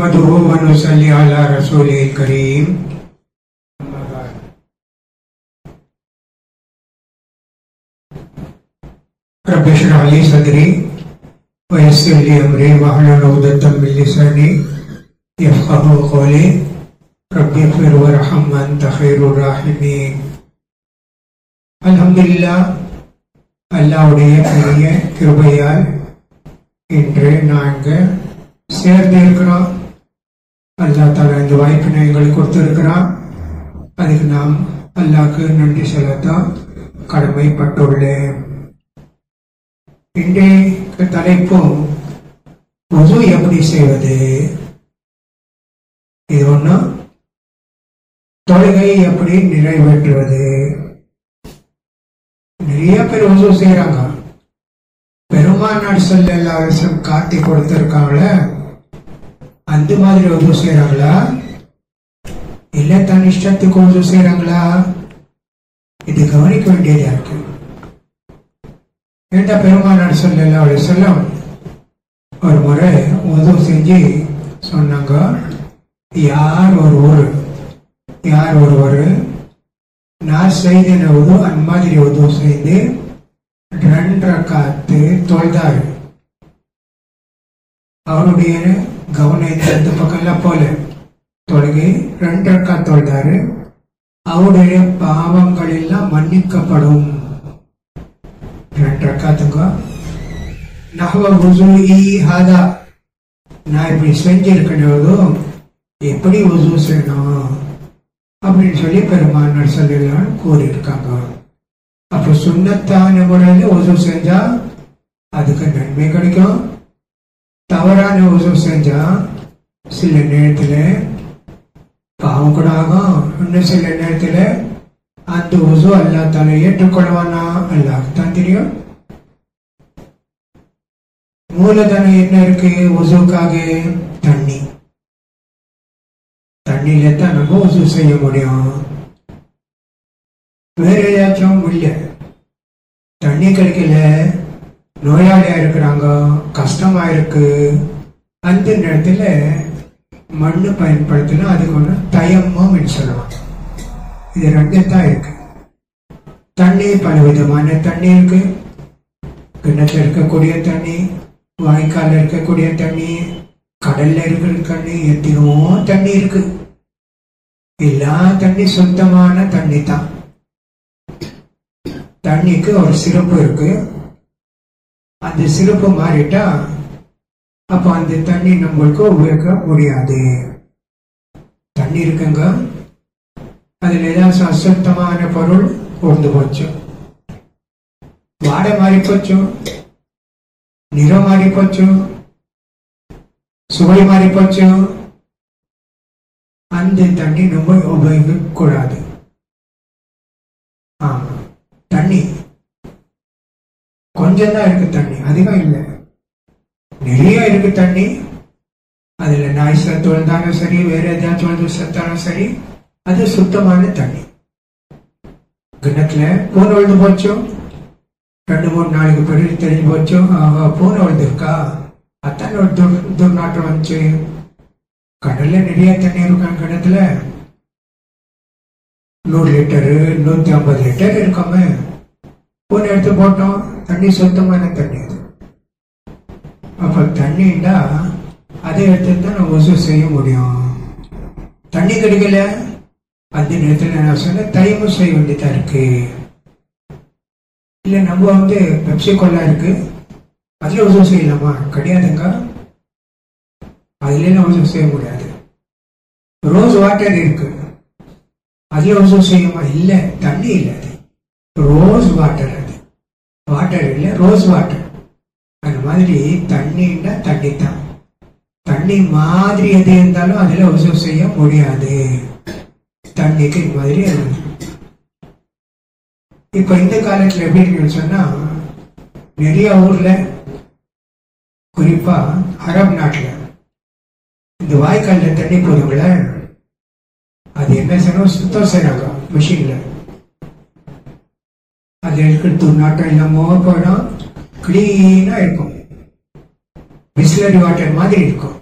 नहमदुहु व नुसल्ली अला रसूलिल करीम। रब्बि इश्रह ली सदरी व यस्सिर ली अमरी वहलुल उक़दतम मिन लिसानी यफ़क़हू क़ौली। रब्बि इग़फ़िर वरहम अन्त ख़ैरुर राहिमीन। அல்ஹம்துலில்லாஹ், அல்லாஹ்வுடைய பெரிய கிருபையால் இன்று நாங்கள் சேர்ந்து இருக்கிறோம். அல்லாஹ் தஆலா இந்த வாய்ப்பினை எங்களுக்கு கொடுத்திருக்கிறான். அதுக்கு நாம் அல்லாஹ்க்கு நன்றி செலுத்த கடமைப்பட்டுள்ளேன். இன்றைய தலைப்பு வுது எப்படி செய்வது. இது ஒண்ணு, தொழுகை எப்படி நிறைவேற்றுவது. நிறைய பேர் வுது செய்யறாங்க. பெருமானார் ஸல்லல்லாஹு அலைஹி வஸல்லம் காட்டி கொடுத்திருக்காங்கள, அந்த மாதிரி வுது செய்யறாங்களா இல்ல தன் இஷ்டத்துக்கு வுது செய்யறாங்களா? இது கவனிக்க வேண்டியதா இருக்கு. ஏண்டா பெருமானார் ஸல்லல்லாஹு அலைஹி வஸல்லம் ஒரு முறை வுது செஞ்சு சொன்னாங்க, யார் ஒருவர் நான் செய்த வுது அந்த மாதிரி வுது செய்து 2 ரக்காத்து தொழுதாரு, அவருடைய கவனம் அந்த பக்கம் போல தொழுகை 2 ரக்காத் தொழுதாரு, அவருடைய பாவங்கள் எல்லாம் மன்னிக்கப்படும். 2 ரக்காத்துங்க நஹ்வ வுஸூஇ ஹாதா, நான் இப்படி செஞ்சிருக்கணும், எப்படி வுஸூ செய்யணும் அப்படின்னு சொல்லி பெருமானார் ஸல்லல்லாஹு கூறியிருக்காங்க. அப்போ சுன்னத்தான முறையில் வுஸூ செஞ்சா அதுக்கு நன்மை கிடைக்கும். தவறான வுஸூ செஞ்சா சில நேரத்தில் பாவம் கூட ஆகும். இன்னும் சில நேரத்தில் அந்த வுஸூ அல்லாஹ் தஆலா ஏற்றுக்கொள்வானா அல்லாஹ்க்கு தான் தெரியும். மூலதனம் என்ன இருக்கு வுஸூக்காக? தண்ணியில தான் நம்ம வுஸூ செய்ய முடியும். வேற ஏதாச்சும் இல்ல. தண்ணி கிடைக்கல, நோயாளியா இருக்கிறாங்க, கஷ்டமா இருக்கு, அந்த நேரத்துல மண்ணு பயன்படுத்தினா அதுக்கு ஒண்ணு தயம்மம் சொல்லலாம். இது 2 தான் இருக்கு. தண்ணி பல விதமான தண்ணி இருக்கு. கிணத்துல இருக்கக்கூடிய தண்ணி, வாய்க்கால இருக்கக்கூடிய தண்ணி, கடல்ல இருக்கிற தண்ணி, எத்தனோ தண்ணி இருக்கு. எல்லா தண்ணி சுத்தமான தண்ணி தான். தண்ணிக்கு ஒரு சிறப்பு இருக்கு. அந்த சிறப்பு மாறிட்டா அப்ப அந்த தண்ணி நம்மளுக்கு உபயோகிக்க முடியாது. தண்ணி இருக்குங்க, அதுல ஏதாச்சும் அசுத்தமான பொருள் உண்டு போச்சு, வாடை மாறி போச்சு, நிறம் மாறி போச்சு, சுவை மாறி போச்சு, அந்த தண்ணி நம்ம உபயோகிக்க கூடாது. தண்ணி கொஞ்சம் தான் இருக்கு, தண்ணி அதிகம் இல்லை, நிறைய இருக்கு தண்ணி. அதுல நாய் சத்தாலும் சரி, வேற ஏதாச்சும் சத்தாலும் சரி, அது சுத்தமான தண்ணி. கிணத்துல பூனை விழுந்து போச்சோ, 2-3 நாளைக்கு பிறகு தெரிஞ்சு போச்சோ, பூனை விழுந்துருக்கா, அத்தான ஒரு துர்நாற்றம் வந்துச்சு. கடல்ல நிறைய தண்ணி இருக்கும். கிணத்துல 100 லிட்டரு 150 லிட்டர் இருக்காம பூனை எடுத்து போட்டோம். தண்ணி சுத்தமான தண்ணி அது. அப்ப தண்ணின்னா அதை எடுத்து தான் நம்ம வுஸூ செய்ய முடியும். தண்ணி கிடைக்கல, அந்த நேரத்தில் நான் சொன்ன தயமும் செய்ய வேண்டியதா இருக்கு. இல்ல நம்ம பெப்சி கோலா இருக்கு, அதுல வுஸூ செய்யலாமா? கிடையாதுங்க, அதுல வுஸூ செய்ய முடியாது. ரோஸ் வாட்டர் இருக்கு, அதுல வுஸூ செய்யுமா? இல்ல, தண்ணி இல்ல, அது ரோஸ் வாட்டர். அது வாட்டர் இல்ல, ரோஸ் வாட்டர். அந்த மாதிரி தண்ணின்னா தண்ணி தான். தண்ணி மாதிரி எது இருந்தாலும் அதுல வுஸூ செய்ய முடியாது. தண்ணிக்கு இந்த மாதிரி. இப்ப இந்த காலத்துல எப்படி இருக்குன்னு சொன்னா, நிறைய ஊர்ல, குறிப்பா அரபு நாட்டுல இந்த வாய்க்கால்ல தண்ணி போதுங்கள, அது என்ன செய்யணும், சுத்தம் செய்யறாங்க மிஷின்ல. அது இருக்கிற துர்நாட்டம் இல்லாம போயிடும், கிளீனா இருக்கும், பிஸ்லரி வாட்டர் மாதிரி இருக்கும்.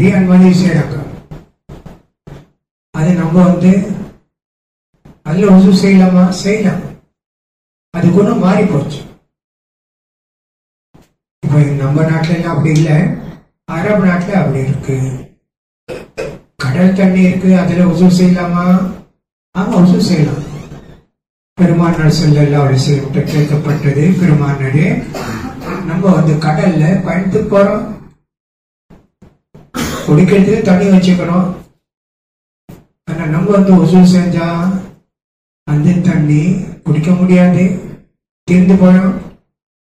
நிறைய அனுமதி செய்யறாங்க. அது நம்ம அதுல உசு செய்யலாமா? செய்யலாம். அது குணம் மாறி போச்சு. இப்ப நம்ம நாட்டுல எல்லாம் அப்படி இல்லை, அரபு நாட்டுல அப்படி இருக்கு. கடல் தண்ணி இருக்கு, அதுல உசு செய்யலாமா? ஆமா, உசு செய்யலாம். பெருமானார் ஸல்லல்லாஹு அலைஹி வஸல்லம் கேட்கப்பட்டது, பெருமானாரே நம்ம கடல்ல பயணத்துக்கு போறோம், குடிக்கிறதுக்கு தண்ணி வச்சுக்கிறோம். ஆனா நம்ம உசு செஞ்சா அந்த தண்ணி குடிக்க முடியாது, தீர்ந்து போயிடும்.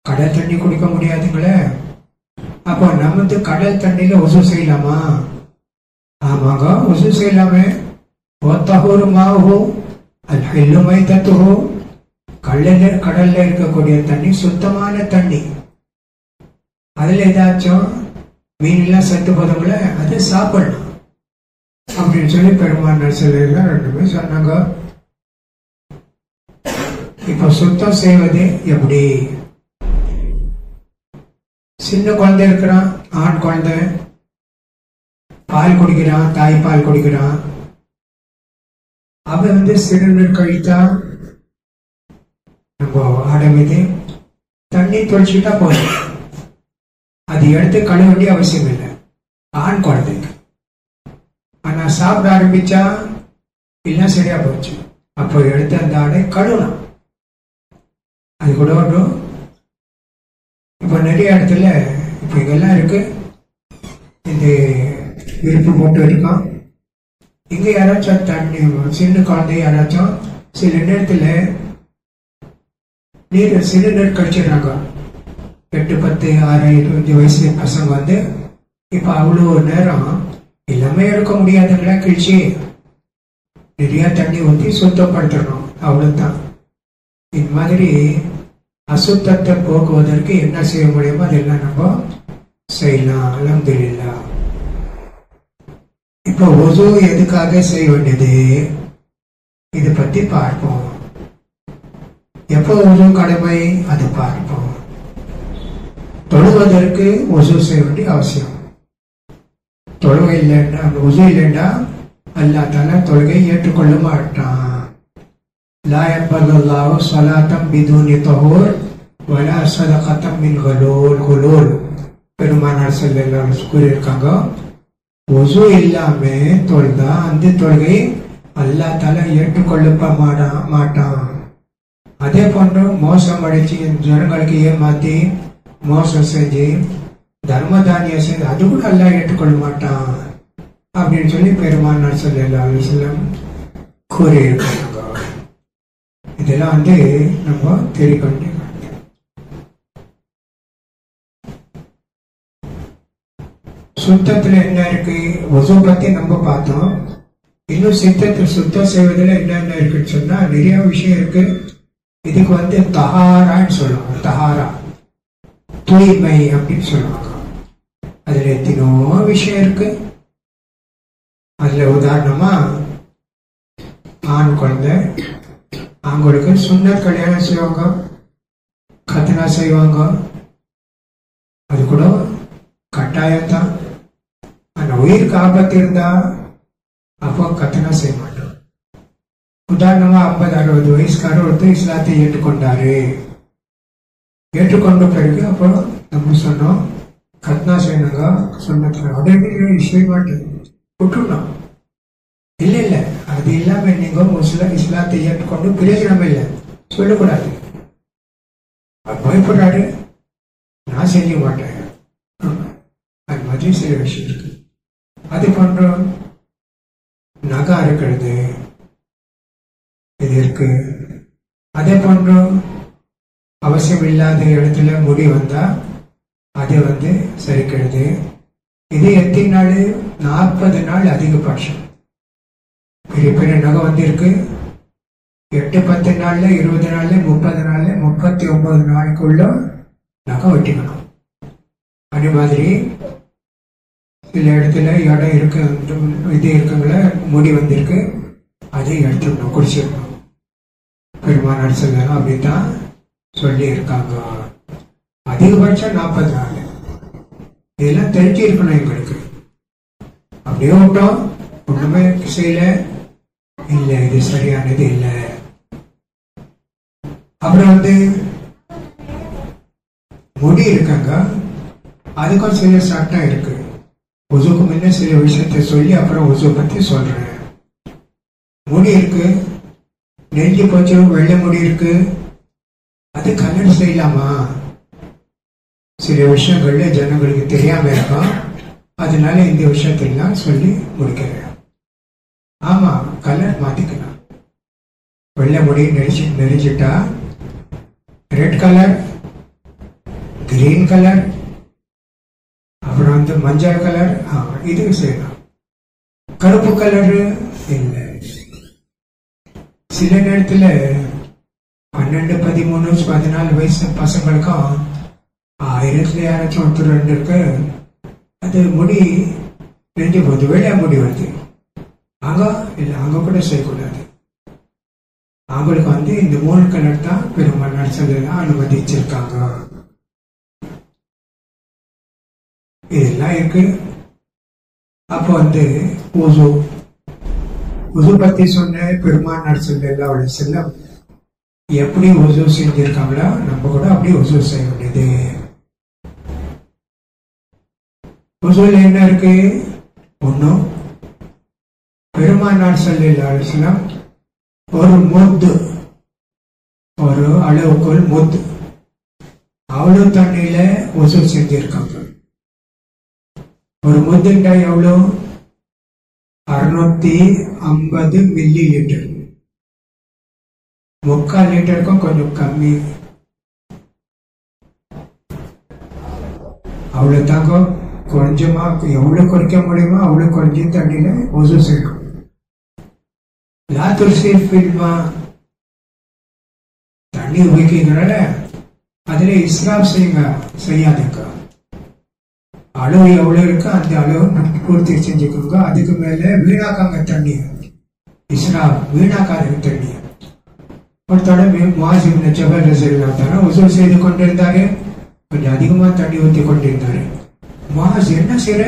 கடல் தண்ணி குடிக்க முடியாதுங்களே. அப்போ நம்ம கடல் தண்ணியில உசு செய்யலாமா? ஆமாங்க, உசு செய்யலாமே. கடல்ல இருக்கக்கூடிய தண்ணி சுத்தமான தண்ணி. அதுல ஏதாச்சும் மீன் எல்லாம் செத்து போதுங்களே, அது சாப்பிடலாம் அப்படின்னு சொல்லி பெருமானார் ஸல்லல்லாஹு அலைஹி வஸல்லம் சொன்னாங்க. இப்ப சுத்தம் செய்வது எப்படி? சின்ன குழந்தை இருக்கிறான், ஆண் குழந்தை, பால் குடிக்கிறான், தாய் பால் குடிக்கிறான். அவன் சிறுநீர் கழித்தா நம்ம ஆடமிது தண்ணி தொழிச்சுட்டா போதும், அது எடுத்து கழுவ வேண்டிய அவசியம் இல்லை ஆண் குழந்தைக்கு. ஆனா சாப்பிட ஆரம்பிச்சா இல்ல சரியா போச்சு, அப்போ எடுத்து அந்த ஆடை கழுவலாம். அது கூட ஒன்றும் இப்ப நிறைய இடத்துல இப்ப இங்கெல்லாம் இருக்கு, இந்த விருப்பு போட்டு இருக்கான். இங்க யாராச்சும் தண்ணி சின்ன குழந்தை யாராச்சும் சில நேரத்துல நீர் சிறுநீர் கழிச்சிடுறாங்க. 8, 10, 6, 25 வயசு பசங்க இப்ப அவ்வளவு நேரம் எல்லாமே எடுக்க முடியாதுங்களா, கழிச்சு நிறைய தண்ணி ஊற்றி சுத்தப்படுத்தணும், அவ்வளவுதான். இந்த மாதிரி அசுத்தத்தை போக்குவதற்கு என்ன செய்ய முடியுமோ அதெல்லாம் நம்ம செய்யலாம். அல்ஹம்துலில்லாஹ். இப்போ வுது எதுக்காக செய்ய வேண்டியது, இதை பத்தி பார்ப்போம். எப்போ வுது கடமை அது பார்ப்போம். தொழுவதற்கு வுது செய்ய வேண்டிய அவசியம். தொழுகை இல்லைன்னா, வுது இல்லைன்னா அல்லாஹ் தஆலா தொழுகை ஏற்றுக்கொள்ள மாட்டான். லா யக்பலுல்லாஹு ஸலாத்தம் பிதுனி தஹூர் வலா ஸதகத்தம் மின் குலூல். பெருமானார் ஸல்லல்லாஹு அலைஹி வஸல்லம் கூறியிருக்காங்க, வுது இல்லாம தொழுதா அந்த தொழுகை அல்லாஹ் தஆலா ஏற்றுக்கொள்ள மாட்டான். அதே போன்று மோசம் அடிச்சு ஜனங்களுக்கு ஏமாத்தி மோசம் செஞ்சு தர்மதானியம் செஞ்சு அது கூட அல்லாஹ் ஏற்றுக்கொள்ள மாட்டான் அப்படின்னு சொல்லி பெருமானார் ஸல்லல்லாஹு அலைஹி வஸல்லம் கூறியிருக்காங்க. இதெல்லாம் நம்ம தெரிவிக்க. சுத்தத்துல என்ன இருக்கு, வுது பத்தி நம்ம பார்த்தோம். இன்னும் சுத்தம் செய்வதில் என்னென்ன இருக்குன்னு சொன்னா நிறைய விஷயம் இருக்கு. இதுக்கு தஹாரான்னு சொல்லுவாங்க. தஹாரா தூய்மை அப்படின்னு சொல்லுவாங்க. அதுல எத்தனோ விஷயம் இருக்கு. அதுல உதாரணமா ஆண் குழந்தை, அவங்களுக்கு சுன்னத் கல்யாணம் செய்வாங்க, கத்னா செய்வாங்க. அது கூட கட்டாயம்தான். ஆனா உயிருக்கு ஆபத்து இருந்தா அப்போ கத்னா செய்ய மாட்டோம். உதாரணமா 50-60 வயசுக்காரர் ஒருத்தர் இஸ்லாத்தை ஏற்றுக்கொண்டாரு. ஏற்றுக்கொண்ட பிறகு அப்போ நம்ம சொன்னோம் கத்னா செய்யணுங்க, சொன்னதுல உடனே செய்ய மாட்டேன் விட்டுடணும். இல்ல இல்ல, அது இல்லாம நீங்க இஸ்லாத்தை ஏற்றுக்கொண்டு பிரயோஜனம் இல்லை சொல்லக்கூடாது. பயப்படுறாரு, நான் செய்ய மாட்டேன். அது மாதிரி சில விஷயம் இருக்கு. அது போன்றோம் நகை இருக்கிறது இது இருக்கு. அதே போன்றோம் அவசியம் இல்லாத இடத்துல முடி வந்தா அது சரிக்கிறது. இது எத்தனை நாள்? 40 நாள் அதிகபட்சம். பெரிய பெரிய நகை இருக்கு. 8-10 நாள்ல, 20 நாள்ல, 30 நாள்ல, 39 நாளுக்குள்ள நகை வெட்டிக்கணும். அதே மாதிரி சில இடத்துல இடம் இருக்கு, இது இருக்குங்கள முடி வந்திருக்கு, அதை எடுத்துக்கணும், குடிச்சிடணும். பெருமானார் ஸல்லல்லாஹு அப்படித்தான் சொல்லி இருக்காங்க. அதிகபட்சம் 40 நாள். இதெல்லாம் தெரிஞ்சு இருக்கணும் எங்களுக்கு. அப்படியே விட்டோம், ஒண்ணுமே செய்யல. இல்ல, இது சரியானது இல்ல. அப்புறம் முடி இருக்காங்க, அதுக்கும் சில சட்டம் இருக்கு. உசுக்கு முன்ன சில விஷயத்தை சொல்லி அப்புறம் உசு பத்தி சொல்றேன். முடி இருக்கு, நெஞ்சு போச்சு, வெள்ளை முடி இருக்கு, அது கலர் செய்யலாமா? சில விஷயங்கள்ல ஜனங்களுக்கு தெரியாம இருக்கும். அதனால இந்த விஷயத்தெல்லாம் சொல்லி முடிக்கிறேன். ஆமா, கலர் மாத்திக்கலாம். வெள்ளை முடி நெரிச்சிட்டா ரெட் கலர், கிரீன் கலர், அப்புறம் மஞ்சள் கலர், இது செய்யலாம். கருப்பு கலரு இல்லை. சில நேரத்துல 12, 13, 14 வயசு பசங்களுக்கும் 1000 யாராச்சும் ஒருத்தர் 2 இருக்கு, அது முடி நெஞ்சு போகுது, வெள்ளையா முடி வருது. அங்க இல்ல, அங்க கூட செய்யக்கூடாது. அவங்களுக்கு இந்த 3 கலர் தான் பெருமாள் நடிச்சதெல்லாம் அனுமதிச்சிருக்காங்க. இதெல்லாம் இருக்கு. அப்போ உசு பத்தி சொன்ன பெருமாள் நடிச்சது எல்லாம் செல்லம் எப்படி உசு செஞ்சிருக்காங்களோ நம்ம கூட அப்படி உசு செய்ய வேண்டியது. உசுல என்ன இருக்கு? ஒன்னும் பெருமானார் ஸல்லல்லாஹு அலைஹி வஸல்லம் ஒரு முத்து, ஒரு அளவுக்குள் முத்து, அவ்வளவு தண்ணியில உசு செஞ்சிருக்காங்க. ஒரு முத்துண்டா எவ்வளவு? 650 மில்லி லிட்டர். 3/4 லிட்டருக்கும் கொஞ்சம் கம்மி. அவ்வளவு தாங்க. கொஞ்சமா எவ்வளவு குறைக்க முடியுமோ அவ்வளவு குறைஞ்ச தண்ணியில உசு செய்யணும். தண்ணி உபயோகிக்கிறனால அதுல இஸ்ராப் செய்யாதுங்க. அளவு எவ்வளவு இருக்கு அந்த அளவு பூர்த்தி செஞ்சுக்கோங்க. அதுக்கு மேல வீணாக்காங்க தண்ணி. இஸ்ராப் வீணாக்காத தண்ணி. ஒருத்தோட முஆஸ் இப்னு ஜபல் ரலியல்லாஹு அன்ஹு உஸூ செய்து கொண்டிருந்தாரு. கொஞ்சம் அதிகமா தண்ணி ஊற்றி கொண்டிருந்தாரு. முஆஸ், என்ன செய்யற?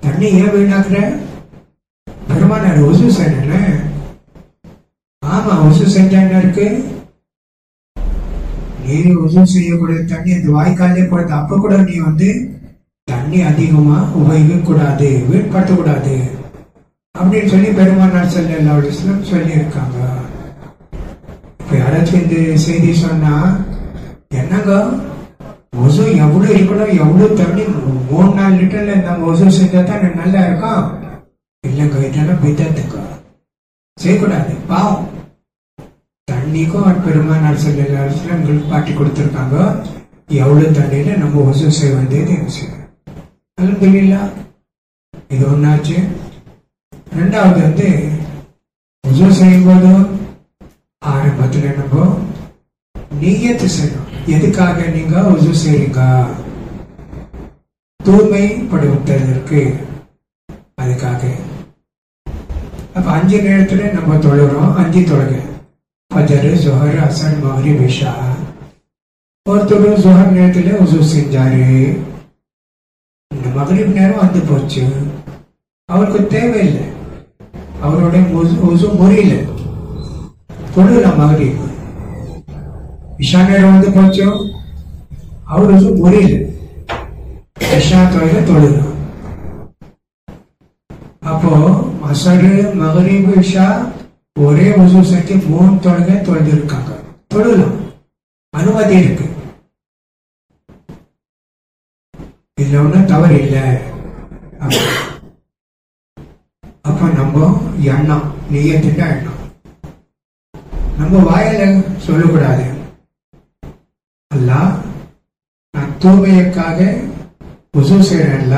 தண்ணி ஏன் வீணாக்குற? பெருமானார் உஸூ செய்யல. ஆமா, உஸூ செஞ்சா என்ன இருக்கு? நீ உஸூ செய்யக்கூடிய தண்ணி அந்த வாய்க்காலே போடுது. அப்ப கூட நீ தண்ணி அதிகமா உபயோகிக்க கூடாது, வீண்படுத்த கூடாது அப்படின்னு சொல்லி பெருமானார் ஸல்லல்லாஹு அலைஹி வஸல்லம் சொல்லி இருக்காங்க. இப்ப யாராச்சும் இந்த செய்தி சொன்னா, என்னங்க உஸூ எவ்வளவு இருக்கணும், எவ்வளவு தண்ணி 3-4 லிட்டர்ல நம்ம உஸூ செஞ்சா தான் நல்லா இருக்கும். இல்லைங்க, இதெல்லாம் பிதத்துக்கு செய்யக்கூடாது, பாவம். தண்ணிக்கும் பெருமானார் ஸல்லல்லாஹு அலைஹி வஸல்லம் எங்களுக்கு காட்டி கொடுத்திருக்காங்க எவ்வளவு தண்ணியில நம்ம உஸூ செய்ய வேண்டியது என்ன செய்யணும். அல்ஹம்துலில்லாஹ், இது ஒன்னாச்சு. ரெண்டாவது உஸூ செய்யும் போது ஆரம்பத்துல நம்ம நிய்யத்து செய்யணும். எதுக்காக நீங்க உஸூ செய்றீங்க? தூய்மைப்படுத்துவதற்கு. அதுக்காக அப்ப 5 நேரத்துல நம்ம தொழுறோம். 5 தொழுகை, ஃபஜர், ஸுஹர், அஸர், மக்ரிப், இஷா. ஒருத்தர் ஸுஹர் நேரத்துல உஸூ செஞ்சாரு. இந்த மக்ரிப் நேரம் போச்சு, அவருக்கு தேவையில்லை, அவருடைய உஸூ முறியல, தொழுலாம். மக்ரிப் இஷா நேரம் போச்சு, அவர் உஸூ முறியல, இஷா தொழுகை தொழுலாம். அப்போ அஸர், மக்ரிப், இஷா ஒரே உஸூ செஞ்சு 3 தொழுகை தொழுதிருக்காங்க. தொழலாம், அனுமதி இருக்கு. இதுல ஒன்றும் தவறு இல்லை. அப்ப நம்ம எண்ணம், நிய்யத்துட்டா எண்ணம், நம்ம வாயில சொல்லக்கூடாது. அல்லாஹ், நான் தூய்மைக்காக உஸூ செய்யறேன்ல,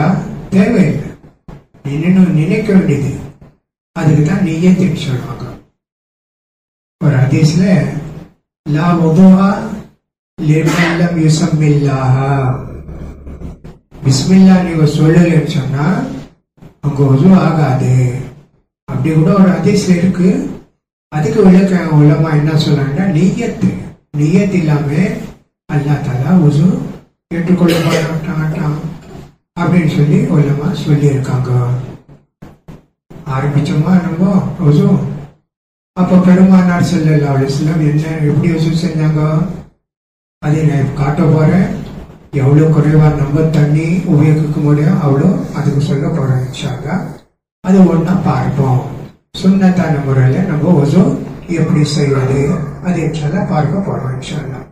தேவையில்லை, நினைக்க வேண்டியது. அதுக்கு தான் நிய்யத்துன்னு சொல்லுவாங்க. ஒரு ஹதீஸ்ல லா வுதுஆ லிமன் லம் யுஸம்மில்லாஹ், பிஸ்மில்லாஹ் நீங்க சொல்லலன்னு சொன்னா உங்க உஸூ ஆகாது. அப்படி கூட ஒரு ஹதீஸ்ல இருக்கு. அதுக்கு விளக்க உலமா என்ன சொல்றாங்கன்னா, நிய்யத் இல்லாம அல்லாஹ் தஆலா உஸூ ஏற்றுக்கொள்ள மாட்டான். அப்படின்னு சொல்லி உலமா சொல்லியிருக்காங்க. ஆரம்பிச்சோமா நம்ம ஒசு. அப்ப பெருமானார் ஸல்லல்லாஹு அலைஹி வஸல்லம் என்ன எப்படி ஒசு செஞ்சாங்க அதை நான் காட்ட போறேன். எவ்வளவு குறைவா நம்ம தண்ணி உபயோகிக்க முடியும் அவ்வளோ அதுக்கு சொல்ல போறேன் இன்ஷா அல்லாஹ். அது ஒண்ணா பார்ப்போம். சுன்னத்தான முறையில நம்ம ஒசு எப்படி செய்வது அது இன்ஷா அல்லாஹ் பார்க்க போறோம் இன்ஷா அல்லாஹ்.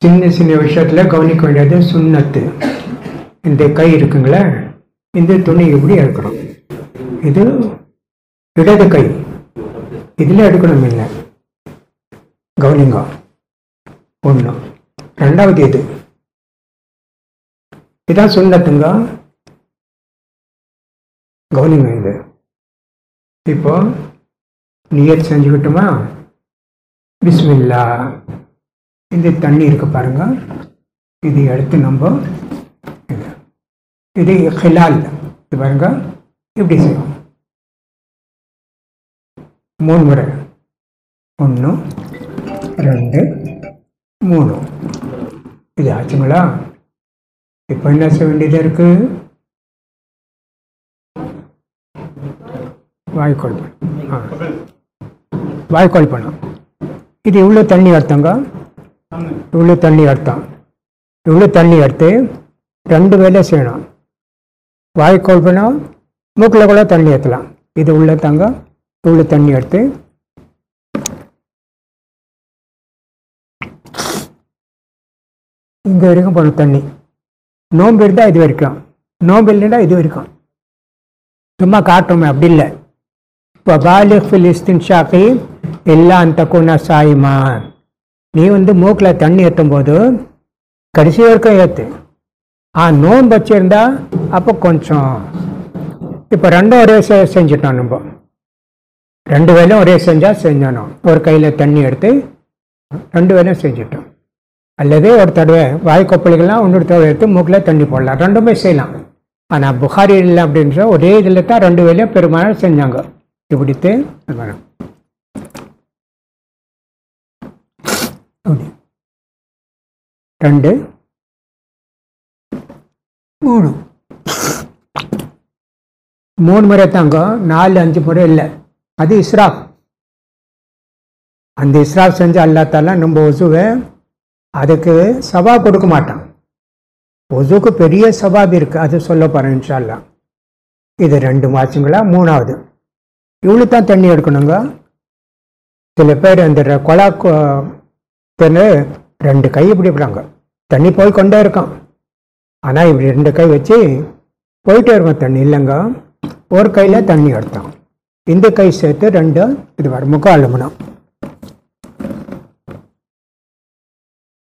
சின்ன சின்ன விஷயத்துல கவனிக்க வேண்டியது சுன்னத்து. இந்த கை இருக்குங்களே, இந்த துணி எப்படி எடுக்கணும்? இது இடது கை, இதுல எடுக்கணும். இல்லை கவனிங்க. ஒண்ணு. ரெண்டாவது இது இதான் சுன்னத்துங்க. கவனிங்க. இது இப்போ நியத் செஞ்சுக்கிட்டோமா? பிஸ்மில்லா. இந்த தண்ணி இருக்கு பாருங்க, இது எடுத்து நம்ம இது ஹிலால் இது பாருங்க இப்படி செய்வோம். 3 முறை. 1 2 3 இது ஆச்சுங்களா? இப்போ என்ன செய்ய வேண்டியது இருக்கு? வாய்க்கோல் வாய்க்கோல் பண்ணும். இது இவ்வளோ தண்ணி எடுத்தங்க, இவ்வளோ தண்ணி எடுத்தோம். இவ்வளோ தண்ணி எடுத்து 2 வேலை செய்யணும். வாய்க்கோல் பண்ணோம், மூக்கில் கூட தண்ணி ஏற்றலாம். இது உள்ள தாங்க இவ்வளோ தண்ணி எடுத்து இங்கே வரைக்கும் போகணும் தண்ணி. நோம்பு இருந்தால் இது வரைக்கும், நோம்பு இல்லைன்னா இது வரைக்கும். சும்மா காட்டுமே, அப்படி இல்லை. இப்போ பாலிக் ஃபில் இஸ்தின்ஷாக்கி எல்லாம் அந்த கொண்டா சாயிமா. நீ மூக்கில் தண்ணி ஏற்றும் போது கடைசி வரைக்கும் ஏற்று. நோன்பு வச்சிருந்தா அப்போ கொஞ்சம். இப்போ 2 ஒரே செஞ்சிட்டோம். நம்ம 2 வேலையும் ஒரே செஞ்சோம். ஒரு கையில் தண்ணி எடுத்து 2 வேலையும் செஞ்சிட்டோம். அல்லது ஒரு தடவை வாய்க்கொப்பளிகள்லாம் இன்னொரு தடவை எடுத்து மூக்கில் தண்ணி போடலாம். 2மே செய்யலாம். ஆனால் புகாரி இல்லை அப்படின்ற ஒரே இதில் தான் 2 வேலையும் பெரும்பாலும் செஞ்சாங்க. இப்படித்து 2 3 முறை தாங்க, 4 5 முறை இல்லை. அது இஸ்ராஃப். அந்த இஸ்ராஃப் செஞ்சு அல்லாஹ் தஆலா நம்ம ஒசுவை அதுக்கு சவாப் கொடுக்க மாட்டான். ஒசுக்கு பெரிய சவாப் இருக்கு, அது சொல்ல போறேன் இன்ஷா அல்லாஹ். இது 2 மாச்சுங்களா? 3வது இவ்வளோ தான் தண்ணி எடுக்கணுங்க. சில பேர் அந்த கொலா 2 கை இப்படி விடுறாங்க, தண்ணி போய் கொண்டே இருக்கும். ஆனால் இப்படி 2 கை வச்சு போயிட்டே இருக்கும் தண்ணி. இல்லைங்க, ஒரு கையில் தண்ணி எடுத்தோம், இந்த கை சேர்த்து 2 இது வர முக்கால் மணம்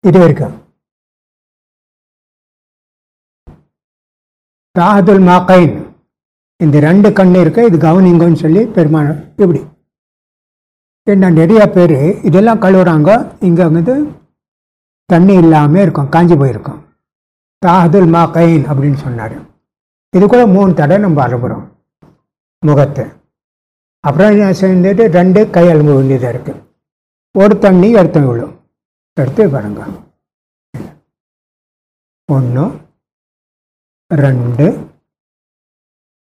இது வரைக்கும். தாஹதுல் மாக்கைன், இந்த 2 கண்ணு இருக்கு, இது கவனிங்கன்னு சொல்லி பெருமாள் இப்படி. ஏன்னா நிறைய பேர் இதெல்லாம் கழுவுறாங்க, இங்கே தண்ணி இல்லாமல் இருக்கும், காஞ்சி போயிருக்கும். தாஹதுல் மாக்கைன் அப்படின்னு சொன்னார். இது கூட 3 தடவை நம்ம அனுப்புகிறோம் முகத்தை. அப்புறம் என்ன செஞ்சுட்டு 2 கை அலும்ப வேண்டியதாக இருக்கு. ஒரு தண்ணி எடுத்து இவ்வளோ எடுத்து பாருங்க. 1 2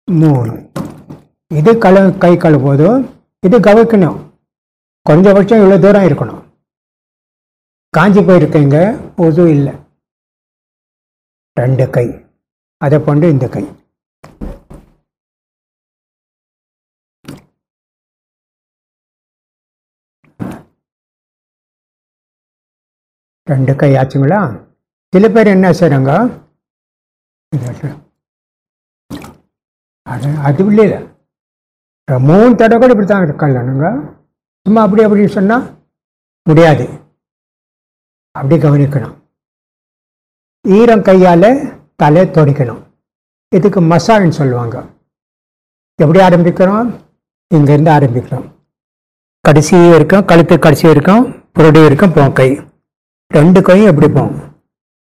3 இது கை கழுவும்போதும் இது கவனிக்கணும். கொஞ்சபட்சம் இவ்வளோ தூரம் இருக்கணும். காஞ்சி போயிருக்கீங்க, ஒது இல்லை. 2 கை அதை கொண்டு இந்த கை ரெண்டு கை ஆச்சுங்களா? சில பேர் என்ன செய்றாங்க, அது இல்லை 3 தடவை கூட இப்படி தான் இருக்கலானுங்க. சும்மா அப்படி அப்படி சொன்னால் முடியாது. அப்படி கவனிக்கணும். ஈரம் கையால் தலை துடைக்கணும். இதுக்கு மசாஜ்னு சொல்லுவாங்க. எப்படி ஆரம்பிக்கிறோம்? இங்கேருந்து ஆரம்பிக்கிறோம், கடைசி இருக்கும், கழுத்து கடைசி இருக்கும், புரடி இருக்கும், போம் கை 2 கையும் எப்படி போகும்,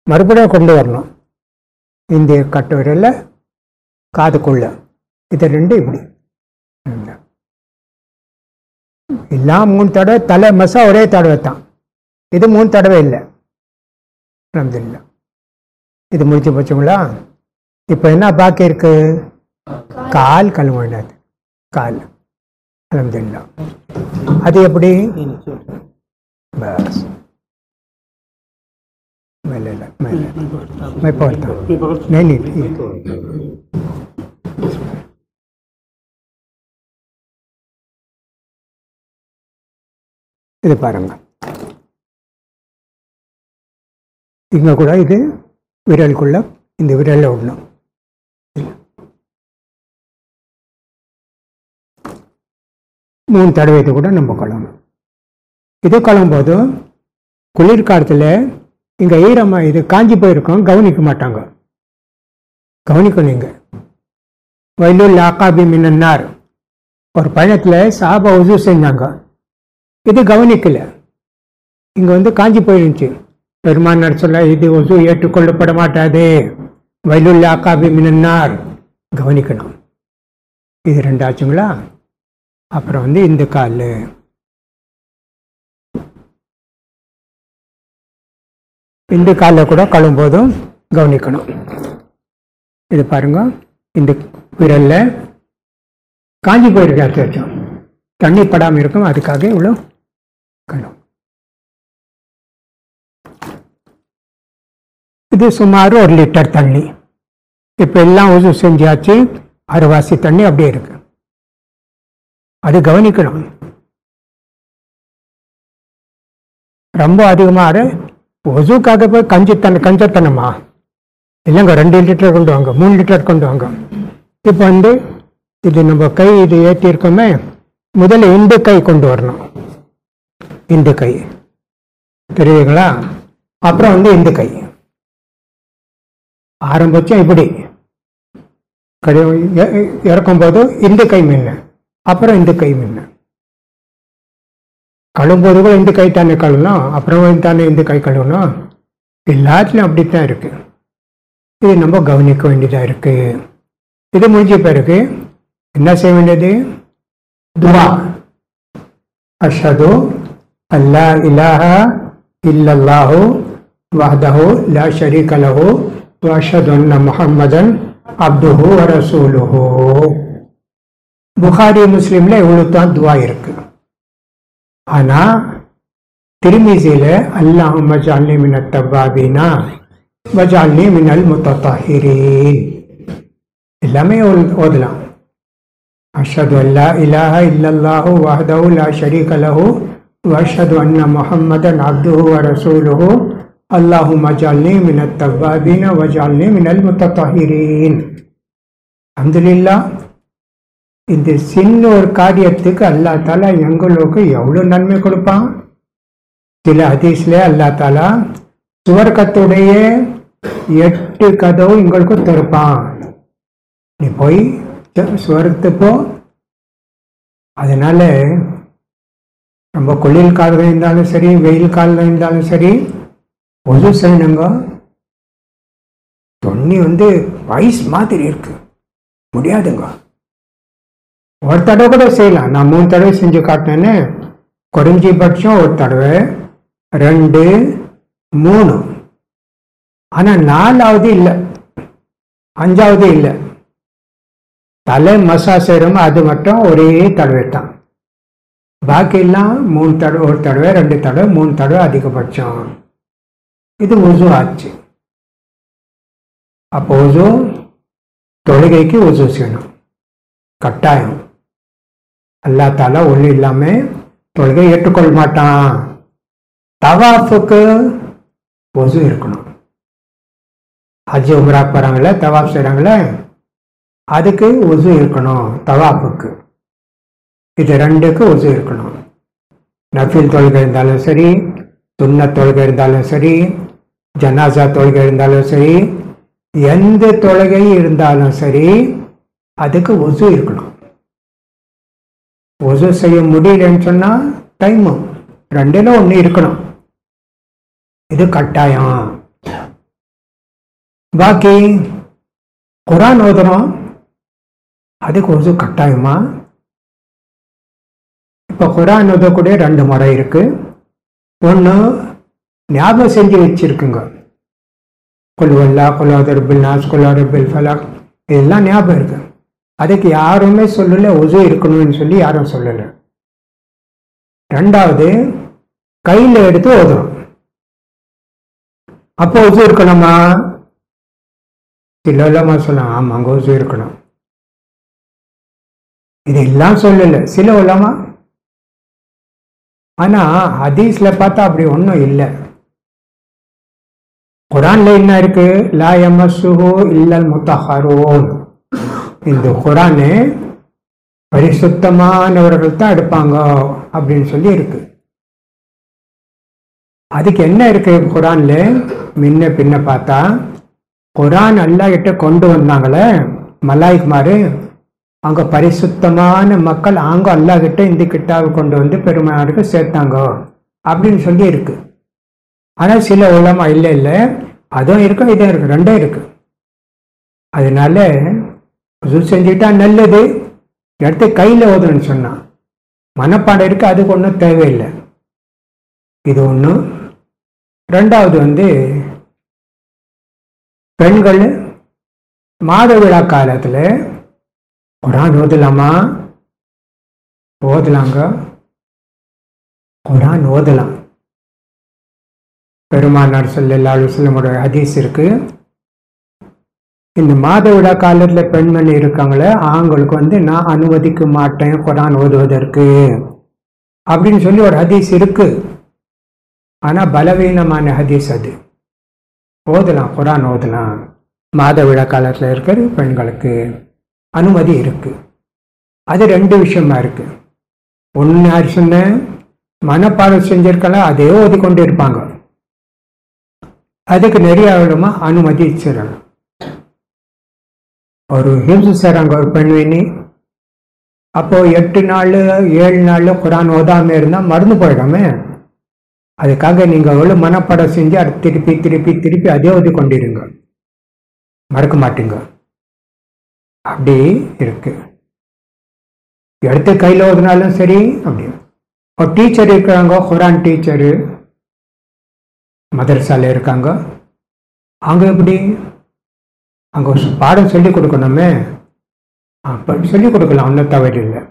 மறுபடியும் கொண்டு வரணும். இந்த கட்டு விரலில் காதுக்குள்ள இது 2 இப்படி எல்லாம் 3 தடவை. தலை மசா ஒரே தடவை தான், இது 3 தடவை இல்லை. அல்ஹம்துலில்லாஹ். இது முடிச்சு போச்சுங்களா? இப்போ என்ன பாக்கி இருக்கு? கால் கழுவ வேண்டாது. கால் அல்ஹம்துலில்லாஹ். அது எப்படி? பஸ் மேலே மேலே मैं पढ़ता हूँ। नहीं ठीक। இது பாருங்க, இங்க கூட இது விரலுக்குள்ள இந்த விரல்ல விடணும். 3 தடவை இது கூட நம்ம கழுவணும். இது கழுவும் போது குளிர்காலத்தில் இங்க ஈரமா இது காஞ்சி போயிருக்கோம், கவனிக்க மாட்டாங்க. கவனிக்கணும். நீங்க வயலுல் ஆகாபி மினன்னார் ஒரு பயணத்துல சாபா உது செஞ்சாங்க, இது கவனிக்கல. இங்க வந்து காஞ்சி போயிருந்துச்சு. பெருமானார் சொல்ல, இது உது ஏற்றுக்கொள்ளப்பட மாட்டாது, வயலுல் ஆகாபி மினன்னார். கவனிக்கணும். இது 2 ஆச்சுங்களா? அப்புறம் வந்து இந்த கால், இந்த காலில் கூட கழுவும் போதும் கவனிக்கணும். இது பாருங்க, இந்த விரல்ல காஞ்சி போயிருக்க தண்ணி படாமல் இருக்கும், அதுக்காக இவ்வளோ கழுவும். இது சுமார் 1 லிட்டர் தண்ணி. இப்போ எல்லாம் உது செஞ்சாச்சு, அரைவாசி தண்ணி அப்படியே இருக்கு. அது கவனிக்கணும். ரொம்ப அதிகமாக ஒசுக்காக போய் கஞ்சத்தனமா இல்லைங்க, 2 லிட்டர் கொண்டு வாங்க, 3 லிட்டர் கொண்டு வாங்க. இப்போ வந்து இது நம்ம கை இது ஏற்றிருக்கோமே, முதல்ல இந்த கை கொண்டு வரணும். இந்த கை தெரியுங்களா? அப்புறம் வந்து இந்த கை ஆரம்பிச்சோம் இப்படி இறக்கும் போது இந்த கை மின்ன, அப்புறம் இந்த கை மின்ன. கழுவும்போது கூட இந்த கை தானே கழுவணும், அப்புறம் தானே இந்த கை கழுவணும். எல்லாத்துலையும் அப்படித்தான் இருக்கு. இது நம்ம கவனிக்க வேண்டியதா இருக்கு. இது முடிஞ்ச பிறகு என்ன செய்ய வேண்டியது? துவா. அஷ்ஹது அல்லா இலாஹா இல்லல்லாஹு வஹ்தஹு லா ஷரீக லஹு வ அஷ்ஹது அன்ன முஹம்மதன் அப்துஹு வ ரசூலுஹு. புகாரி முஸ்லிம்ல இவ்வளவு தான் துவா இருக்கு. ஆனா திருமிசில அல்லாஹும்ம ஜஅல்னி மினத் தவ்வாபீனா வஜஅல்னி மினல் முத்தஹிரீன் எல்லாமே ஓதலாம். அஷ்ஹது அல்லா இலாஹா இல்லல்லாஹு வஹ்தஹு லா ஷரீக லஹு வ அஷ்ஹது அன்ன முஹம்மதன் அப்துஹு வ ரசூலுஹு அல்லாஹும்ம ஜஅல்னி மினத் தவ்வாபீனா வஜஅல்னி மினல் முத்தஹிரீன். அல்ஹம்துலில்லாஹ். இந்த சின்ன ஒரு காரியத்துக்கு அல்லா தாலா எங்களுக்கு எவ்வளவு நன்மை கொடுப்பான். சில ஹதீஸ்ல அல்லா தாலா சுவர்க்கத்துடைய 8 கதவு எங்களுக்கு திறப்பான். நீ போய் சுவர்க்கத்து போ. அதனால நம்ம குளிர் காலம் இருந்தாலும் சரி, வெயில் காலம் இருந்தாலும் சரி, பொது செய்யணுங்க. தண்ணி வந்து ஐஸ் மாதிரி இருக்கு, முடியாதுங்க. ஒரு தடவை கூட செய்யலாம். நான் 3 தடவை செஞ்சு காட்டினேன்னு. குறைஞ்சபட்சம் ஒரு தடவை, 2, 3. ஆனா 4வது இல்லை, 5வது இல்லை. தலை மசா செய்யறோம், அது மட்டும் ஒரே தடவை தான். பாக்கி எல்லாம் 3 தடவை, ஒரு தடவை, 2 தடவை, 3 தடவை அதிகபட்சம். இது உசு ஆச்சு. அப்போ உசு தொழுகைக்கு உசு செய்யணும், கட்டாயம். அல்லா தாலா ஒண்ணு இல்லாம தொழுகை ஏற்றுக்கொள்ள மாட்டான். தவாஃபுக்கு ஒசு இருக்கணும். ஹஜ் உம்ரா போறாங்களே, தவாஃப் செய்றாங்களே, அதுக்கு ஒசு இருக்கணும். தவாஃபுக்கு இது 2க்கு ஒசு இருக்கணும். நஃபில் தொழுகை இருந்தாலும் சரி, சுன்னத் தொழுகை இருந்தாலும் சரி, ஜனாசா தொழுகை இருந்தாலும் சரி, எந்த தொழுகை இருந்தாலும் சரி, அதுக்கு ஒசு இருக்கணும். ஒசு செய்ய முடியலன்னு சொன்னா டைமும் 2ல 1 இருக்கணும். இது கட்டாயம். பாக்கி குரான் ஓதுறோம், அதுக்கு ஒசு கட்டாயமா? இப்ப குரான் ஓதக்கூடிய 2 முறை இருக்கு. ஒன்று ஞாபகம் செஞ்சு வச்சிருக்குங்க. குல்வல்லா, குலாதர்பில் நாஸ், குலாதர்பில் ஃபலாக், இதெல்லாம் ஞாபகம் இருக்கு. அதுக்கு யாருமே சொல்லல உசு இருக்கணும்னு சொல்லி யாரும் சொல்லல. ரெண்டாவது, கையில எடுத்து ஓதுறோம். அப்போ உசு இருக்கணுமா? சில உலமா சொல்லலாம் ஆமாங்க உசு இருக்கணும். இதெல்லாம் சொல்லல சில உலமா. ஆனா ஹதீஸ்ல பார்த்தா அப்படி ஒன்றும் இல்லை. குரான்ல என்ன இருக்கு? லா யமஸ்ஸுஹு இல்லல் முத்தஹ்ஹரூன். இந்த குரானு பரிசுத்தமானவர்கள் தான் எடுப்பாங்க அப்படின்னு சொல்லி இருக்கு. அதுக்கு என்ன இருக்கு குரான்ல? முன்ன பின்ன பார்த்தா குரான் அல்லாஹ் கிட்ட கொண்டு வந்தாங்களே மலாய்க்குமாரு, அங்க பரிசுத்தமான மக்கள் அங்க அல்லாஹ் கிட்ட இந்த கிட்டாவை கொண்டு வந்து பெருமானாருக்கு சேர்த்தாங்க அப்படின்னு சொல்லி இருக்கு. ஆனா சில உலமா இல்லை இல்லை அதுவும் இருக்கு இதுவும் இருக்கு, ரெண்டும் இருக்கு. அதனால செஞ்சுட்டா நல்லது. எடுத்து கையில ஓதுன்னு சொன்னா மனப்பாடம் இருக்கு, அதுக்கு ஒன்றும் தேவையில்லை. இது ஒண்ணு. ரெண்டாவது பெண்கள் மாதவிழா காலத்துல குரான் ஓதலாமா? ஓதலாங்க, குரான் ஓதலாம். பெருமானார் ஸல்லல்லாஹு அலைஹி வஸல்லம் ஹதீஸ் இருக்கு. இந்த மாதவிழா காலத்துல பெண்மணி இருக்காங்களே அவங்களுக்கு நான் அனுமதிக்க மாட்டேன் குரான் ஓதுவதற்கு அப்படின்னு சொல்லி ஒரு ஹதீஸ் இருக்கு. ஆனா பலவீனமான ஹதீஸ் அது. ஓதலாம், குரான் ஓதலாம். மாதவிழா காலத்துல இருக்கிற பெண்களுக்கு அனுமதி இருக்கு. அது ரெண்டு விஷயமா இருக்கு. ஒன்னு யார் சொன்ன மனப்பாடம் செஞ்சிருக்கலாம் அதே ஓதிக்கொண்டு இருப்பாங்க, அதுக்கு நிறைய அனுமதி வச்சிடணும். ஒரு ஹிப்ஸ் செய்றாங்க ஒரு பெண்வினி, அப்போ 8 நாள் 7 நாள் குரான் ஓதாம இருந்தா மறந்து போயிடாமே. அதுக்காக நீங்க எவ்வளவு மனப்பாடம் செஞ்சு அதை திருப்பி திருப்பி திருப்பி அதே ஓதி கொண்டிருங்க, மறக்க மாட்டீங்க. அப்படி இருக்கு. எடுத்து கையில் ஓதுனாலும் சரி. அப்படி ஒரு டீச்சர் இருக்கிறாங்க, குரான் டீச்சரு மதரசால இருக்காங்க. அங்க எப்படி அங்க பாடம் சொல்லி கொடுக்கணுமே, சொல்லி கொடுக்கலாம், ஒன்றும் தவறு இல்லை.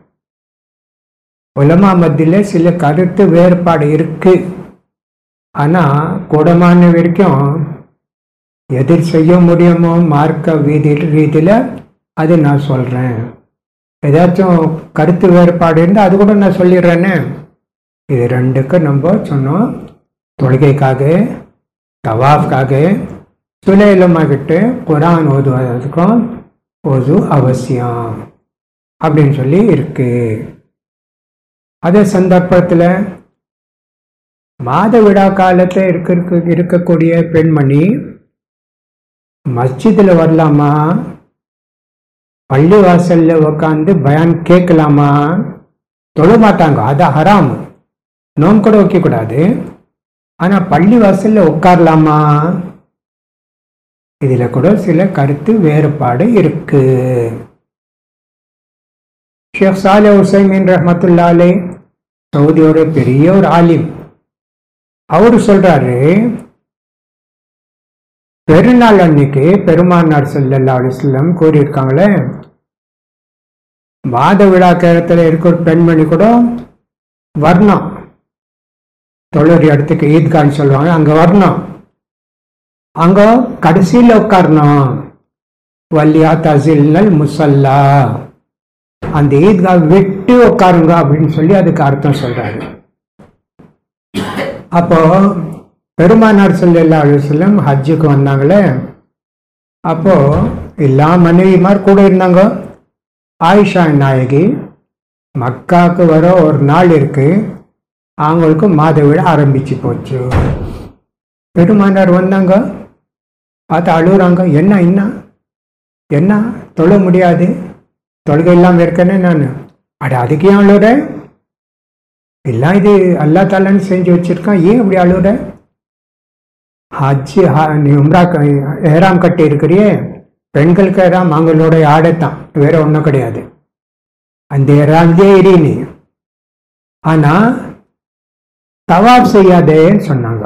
உலமா மத்தியில சில கருத்து வேறுபாடு இருக்கு. ஆனா கூடமான வரைக்கும் எதிர் செய்ய முடியுமோ மார்க்க ரீதியில அது நான் சொல்றேன். ஏதாச்சும் கருத்து வேறுபாடு இருந்தால் அது கூட நான் சொல்லிடுறேன்னு. இது ரெண்டுக்கு நம்ம சொன்னோம். தொழுகைக்காக, தவாஃப்காக, சுலைலமாகிட்டு குரான் ஓதுவதற்கும் ஒது அவசியம் அப்படின்னு சொல்லி இருக்கு. அதே சந்தர்ப்பத்தில் மாதவிடா காலத்தில் இருக்கக்கூடிய பெண்மணி மஸ்ஜிதில் வரலாமா? பள்ளி வாசல்ல உட்காந்து பயான் கேட்கலாமா? தொழ மாட்டாங்க, அது ஹராம். நோம் கூட வைக்க கூடாது. ஆனா பள்ளி வாசல்ல உட்காரலாமா? இதுல கூட சில கருத்து வேறுபாடு இருக்கு. ஷேக் சாலிஹ் உசைமீன் ரஹ்மத்துல்லாஹி அலைஹி சவுதியோட பெரிய ஒரு ஆலிம், அவரு சொல்றாரு, பெருநாள் அன்னைக்கு பெருமானார் ஸல்லல்லாஹு அலைஹி வஸல்லம் கூறியிருக்காங்களே, மாதவிழா காலத்துல இருக்கிற பெண்மணி கூட வரணும், தொழுற இடத்துக்கு ஈத்கான்னு சொல்லுவாங்க, அங்க வரணும், அங்க கடைசியில் உட்காரணும். வல்லியா தசில் முசல்லா, அந்த ஈத்கா விட்டு உட்காருங்க அப்படின்னு சொல்லி அதுக்கு அர்த்தம் சொல்றாரு. அப்போ பெருமானார் ஸல்லல்லாஹு அலைஹி வஸல்லம் ஹஜ்ஜுக்கு வந்தாங்களே, அப்போ எல்லா மனைவிமார் கூட இருந்தாங்க. ஆயிஷா நாயகி மக்காவுக்கு வர ஒரு நாள் இருக்கு, அவங்களுக்கு மாதவிழா ஆரம்பிச்சு போச்சு. பெருமானார் வந்தாங்க, பார்த்து அழுகுறாங்க. என்ன என்ன என்ன தொழ முடியாது, தொழுகை இல்லாமல் இருக்கேன்னு நான். அதுக்கு ஏன் அழுகுற? எல்லாம் இது அல்லா தாலான்னு செஞ்சு வச்சிருக்கான், ஏன் இப்படி அழுகுற? ஹஜ்ஜு நீ உம்ரா ஏராம் கட்டி இருக்கிறியே, பெண்களுக்கு ஏராம் அவங்களோட ஆடைத்தான், வேற ஒன்றும் கிடையாது. அந்த ஏராம்லேயே இடி நீ. ஆனா தவாப் செய்யாதேன்னு சொன்னாங்க.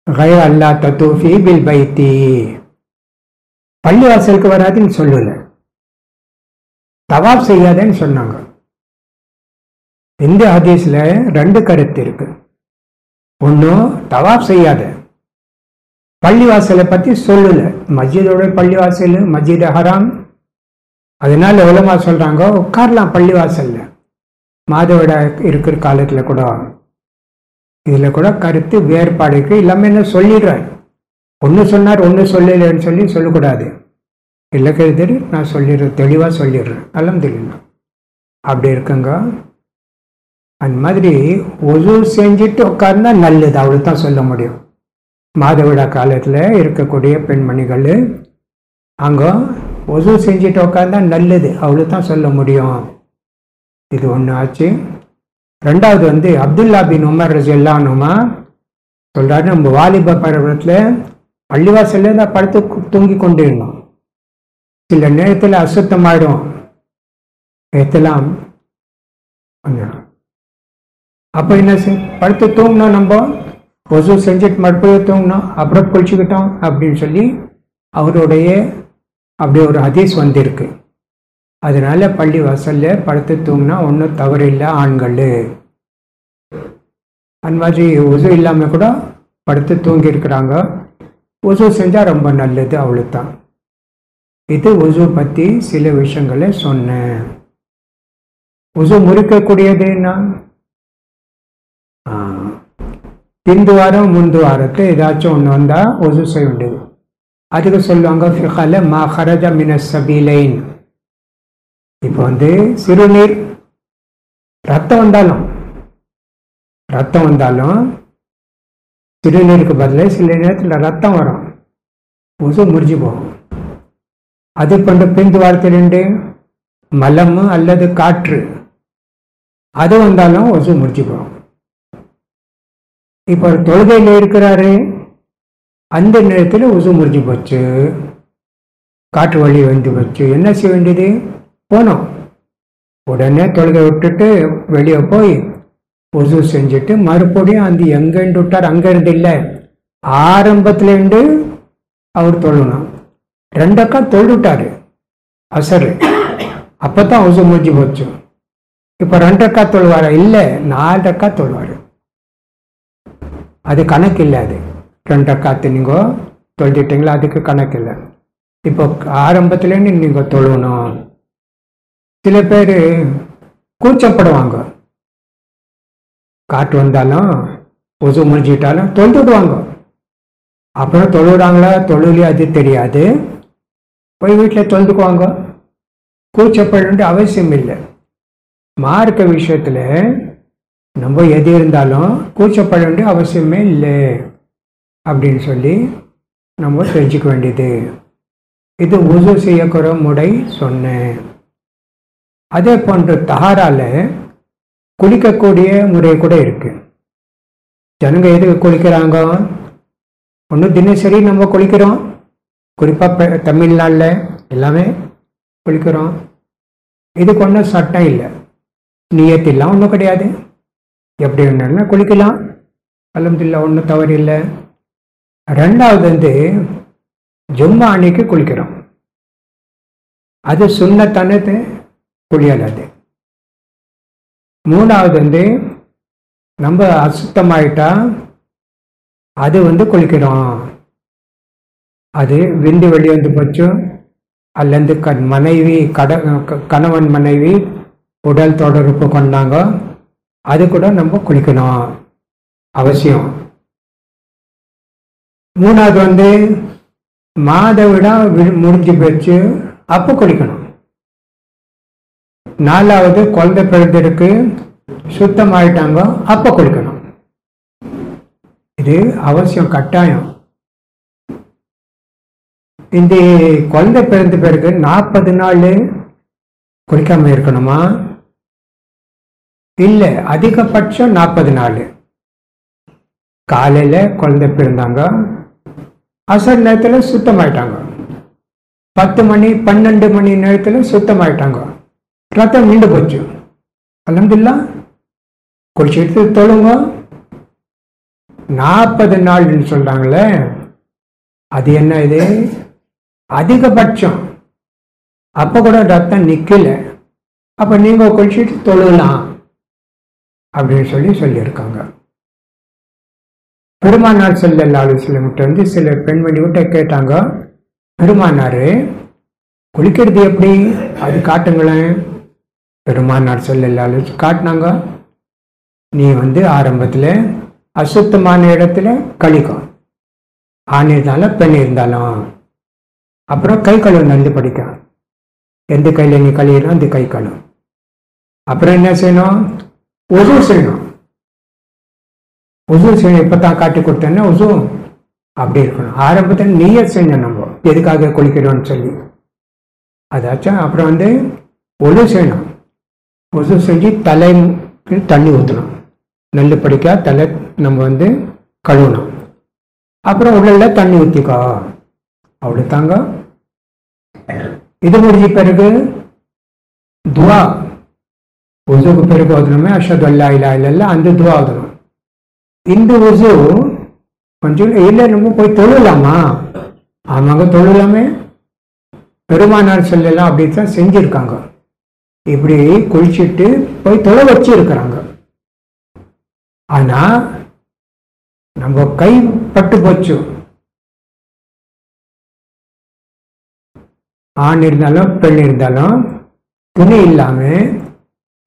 கைர அல்லா தத்தூஃபி பில் பைத்தி, பள்ளிவாசலுக்கு வராதுன்னு சொல்லல, தவாப் செய்யாதேன்னு சொன்னாங்க. இந்த ஹதீஸ்ல ரெண்டு கருத்து இருக்கு. ஒன்னும் தவாப் செய்யாத, பள்ளிவாசலை பத்தி சொல்லல, மஸ்ஜிதோட பள்ளிவாசல் மஸ்ஜித் ஹராம். அதனால உலமா சொல்றாங்க உட்காரலாம் பள்ளிவாசல்ல, மாதவிட இருக்கிற காலத்துல கூட. இதுல கூட கருத்து வேறுபாடு இருக்கு. எல்லாமே என்ன சொல்லிடுறேன், ஒன்னு சொன்னார் ஒன்னு சொல்லலன்னு சொல்லி சொல்லக்கூடாது. இல்லை கருத்து நான் சொல்லிடுறேன், தெளிவா சொல்லிடுறேன். அல்ஹம்துலில்லாஹ் அப்படி இருக்குங்க. அந்த மாதிரி ஒது செஞ்சுட்டு உட்கார்ந்தா நல்லது, அவ்வளவுதான் சொல்ல முடியும். மாதவிடா காலத்துல இருக்கக்கூடிய பெண்மணிகள் அங்க ஒது செஞ்சுட்டு உட்கார்ந்தா நல்லது, அவ்வளவுதான் சொல்ல முடியும். இது ஒண்ணு ஆச்சு. ரெண்டாவது அப்துல்லா பின் உமர் ரலியல்லாஹு அன்ஹுமா சொல்றாரு, நம்ம வாலிப பருவத்துல பள்ளிவாசல்ல தான் படுத்து தூங்கி கொண்டு இருந்தோம். சில நேரத்துல அசுத்தமாயிடும், எத்தலாம் அப்ப என்ன படுத்து தூங்கணும், நம்ம ஒசு செஞ்சுட்டு மறுபடியும் தூங்கணும், அப்புறம் குளிச்சுக்கிட்டோம் அப்படின்னு சொல்லி அவருடைய அப்படி ஒரு ஹதீஸ் வந்திருக்கு. அதனால பள்ளி வாசல்ல படுத்து தூங்கினா ஒன்றும் தவறு இல்லை ஆண்கள். அந்த மாதிரி ஒசு இல்லாம கூட படுத்து தூங்கி இருக்கிறாங்க. ஒசு செஞ்சா ரொம்ப நல்லது, அவ்வளவுதான். இது ஒசு பத்தி சில விஷயங்களை சொன்னேன். ஒசு முறிக்கக்கூடியதுன்னா பிந்து வாரம் முந்து வாரத்தை ஏதாச்சும் ஒன்று வந்தா ஒசு செய்ய வேண்டியது. அதுக்கு சொல்லுவாங்க ஃபிகல மா ஹரஜ மின சபீலைன். இப்போ சிறுநீர் ரத்தம் வந்தாலும் சிறுநீருக்கு பதில் சில நேரத்தில் ரத்தம் வரும், ஒசு முறிஞ்சு போகும். அது கொண்டு பிந்து வாரத்திலிருந்து மலம் அல்லது காற்று அது வந்தாலும் ஒசு முறிஞ்சு போகும். இப்போ தொழுகையில் இருக்கிறாரு, அந்த நேரத்தில் ஒசு முறிஞ்சு போச்சு, காற்று வழி வந்து போச்சு. என்ன செய்ய வேண்டியது? போனோம், உடனே தொழுகை விட்டுட்டு வெளியே போய் ஒசு செஞ்சுட்டு மறுபடியும் அந்த எங்கேருந்து விட்டார் அங்கேருந்து இல்லை, ஆரம்பத்துலேருந்து அவர் தொழணும். 2 அக்கா தொழுட்டாரு அசரு, அப்பதான் ஒசு முடிஞ்சு போச்சு. இப்போ 2 அக்கா தொழுவாரா? இல்லை, 4 அக்கா தொழுவாரு. அது கணக்கு இல்லை. அது 2 அக்காத்து நீங்க தொழுதிட்டீங்களா, அதுக்கு கணக்கு இல்லை. இப்போ ஆரம்பத்துலேருந்து நீங்க தொழுவணும். சில பேர் கூச்சப்படுவாங்க, காற்று வந்தாலும் ஒசு முடிஞ்சிட்டாலும் தொழுதுடுவாங்க. அப்புறம் தொழுறாங்களா தொழுலையா அது தெரியாது, போய் வீட்டில் தொழுதுக்குவாங்க. கூச்சப்பட வேண்டிய அவசியம் இல்லை. மார்க்க விஷயத்துல நம்ம எது இருந்தாலும் கூச்சப்பட வேண்டிய அவசியமே இல்லை அப்படின்னு சொல்லி நம்ம தெரிஞ்சுக்க வேண்டியது. இது உசு செய்யக்கூட முறை சொன்னேன். அதே போன்று தஹாரால குளிக்கக்கூடிய முறை கூட இருக்கு. ஜனங்க எதுக்கு குளிக்கிறாங்க? ஒன்று தினசரி நம்ம குளிக்கிறோம், குறிப்பாக தமிழ்நாட்டில் எல்லாமே குளிக்கிறோம். இதுக்கு ஒன்றும் சட்டம் இல்லை, நியத்தில்லாம் ஒன்றும் கிடையாது. எப்படி வேணாலும் குளிக்கலாம், அல்ஹம்துலில்லாஹ் ஒன்றும் தவறு இல்லை. ரெண்டாவது ஜும்மா அன்னைக்கு குளிக்கிறோம், அது சுன்னத்தானது, குளியல் அது. மூணாவது நம்ம அசுத்தமாயிட்டா அது குளிக்கிறோம், அது விந்து வெளி வந்து போச்சு, அல்லது மனைவி கணவன் மனைவி உடல் தொடர்பு கொண்டாங்க, அது கூட நம்ம குளிக்கணும் அவசியம். மூணாவது மாதவிடா முடிஞ்சு போச்சு, அப்போ குளிக்கணும். நாலாவது குழந்தை பிறந்திருக்கு, சுத்தமாயிட்டாங்க, அப்போ குளிக்கணும். இது அவசியம், கட்டாயம். இந்த குழந்தை பிறந்த பிறகு 40 நாள் குளிக்காம இருக்கணுமா? இல்லை, அதிகபட்சம் 40 நாள். காலையில குழந்தை பிறந்தாங்க, அசர் நேரத்தில் சுத்தமாயிட்டாங்க, 10 மணி 12 மணி நேரத்தில் சுத்தமாயிட்டாங்க, ரத்தம் நின்று போச்சு, அல்ஹம்துலில்லாஹ் குளிச்சுட்டு தொழுங்க. 40 நாள்னு சொல்றாங்களே, அது என்ன இது? அதிகபட்சம். அப்ப கூட ரத்தம் நிக்கல. அப்ப நீங்க குளிச்சுட்டு தொழலாம் அப்படின்னு சொல்லியிருக்காங்க. பெருமானார் ஸல்லல்லாஹு அலைஹி வஸல்லம் வந்து சில பெண்மணி விட்ட கேட்டாங்க, பெருமானாரு குளிக்கிறது எப்படி, அது காட்டுங்களேன். பெருமானார் ஸல்லல்லாஹு அலைஹி வஸல்லம் காட்டினாங்க. நீ ஆரம்பத்துல அசுத்தமான இடத்துல கழிக்கும், ஆண் இருந்தாலும் பெண் இருந்தாலும். அப்புறம் கை கழுவு நல்ல படிக்கும். எந்த கையில நீ கழியணும் அந்த கை கழுவு. அப்புறம் என்ன செய்யணும்? உசு செய்யணும். உசு செய்யணும். இப்பதான் காட்டி கொடுத்தேன்னா உசு அப்படி இருக்கணும். ஆரம்பத்தில் நீயத் செஞ்சோம் நம்ம எதுக்காக குளிக்கிறோம்னு சொல்லி, அதாச்சும். அப்புறம் ஒழு செய்யணும். உசு செஞ்சு தலைக்கு தண்ணி ஊற்றணும். நெல் படிக்கா தலை நம்ம கழுவணும். அப்புறம் உள்ள தண்ணி ஊற்றிக்கோ, அவ்வளோ தாங்க. இது முடிஞ்ச பிறகு துவா, உசுக்கு பிறகு ஓதணுமே அஷ்ஹது அல்லா இலாஹ இல்லல்லாஹ், அந்த துவா ஓதணும். இந்த உசு கொஞ்சம் இல்லை, நம்ம போய் தொழலாமா? ஆமாங்க, தொழலாமே. பெருமானார் ஸல்லல்லாஹு அப்படித்தான் செஞ்சிருக்காங்க. இப்படி குளிச்சுட்டு போய் தொழ வச்சு இருக்கிறாங்க. ஆனா நம்ம கை பட்டு போச்சு, ஆண் இருந்தாலும் பெண் இருந்தாலும் துணி இல்லாம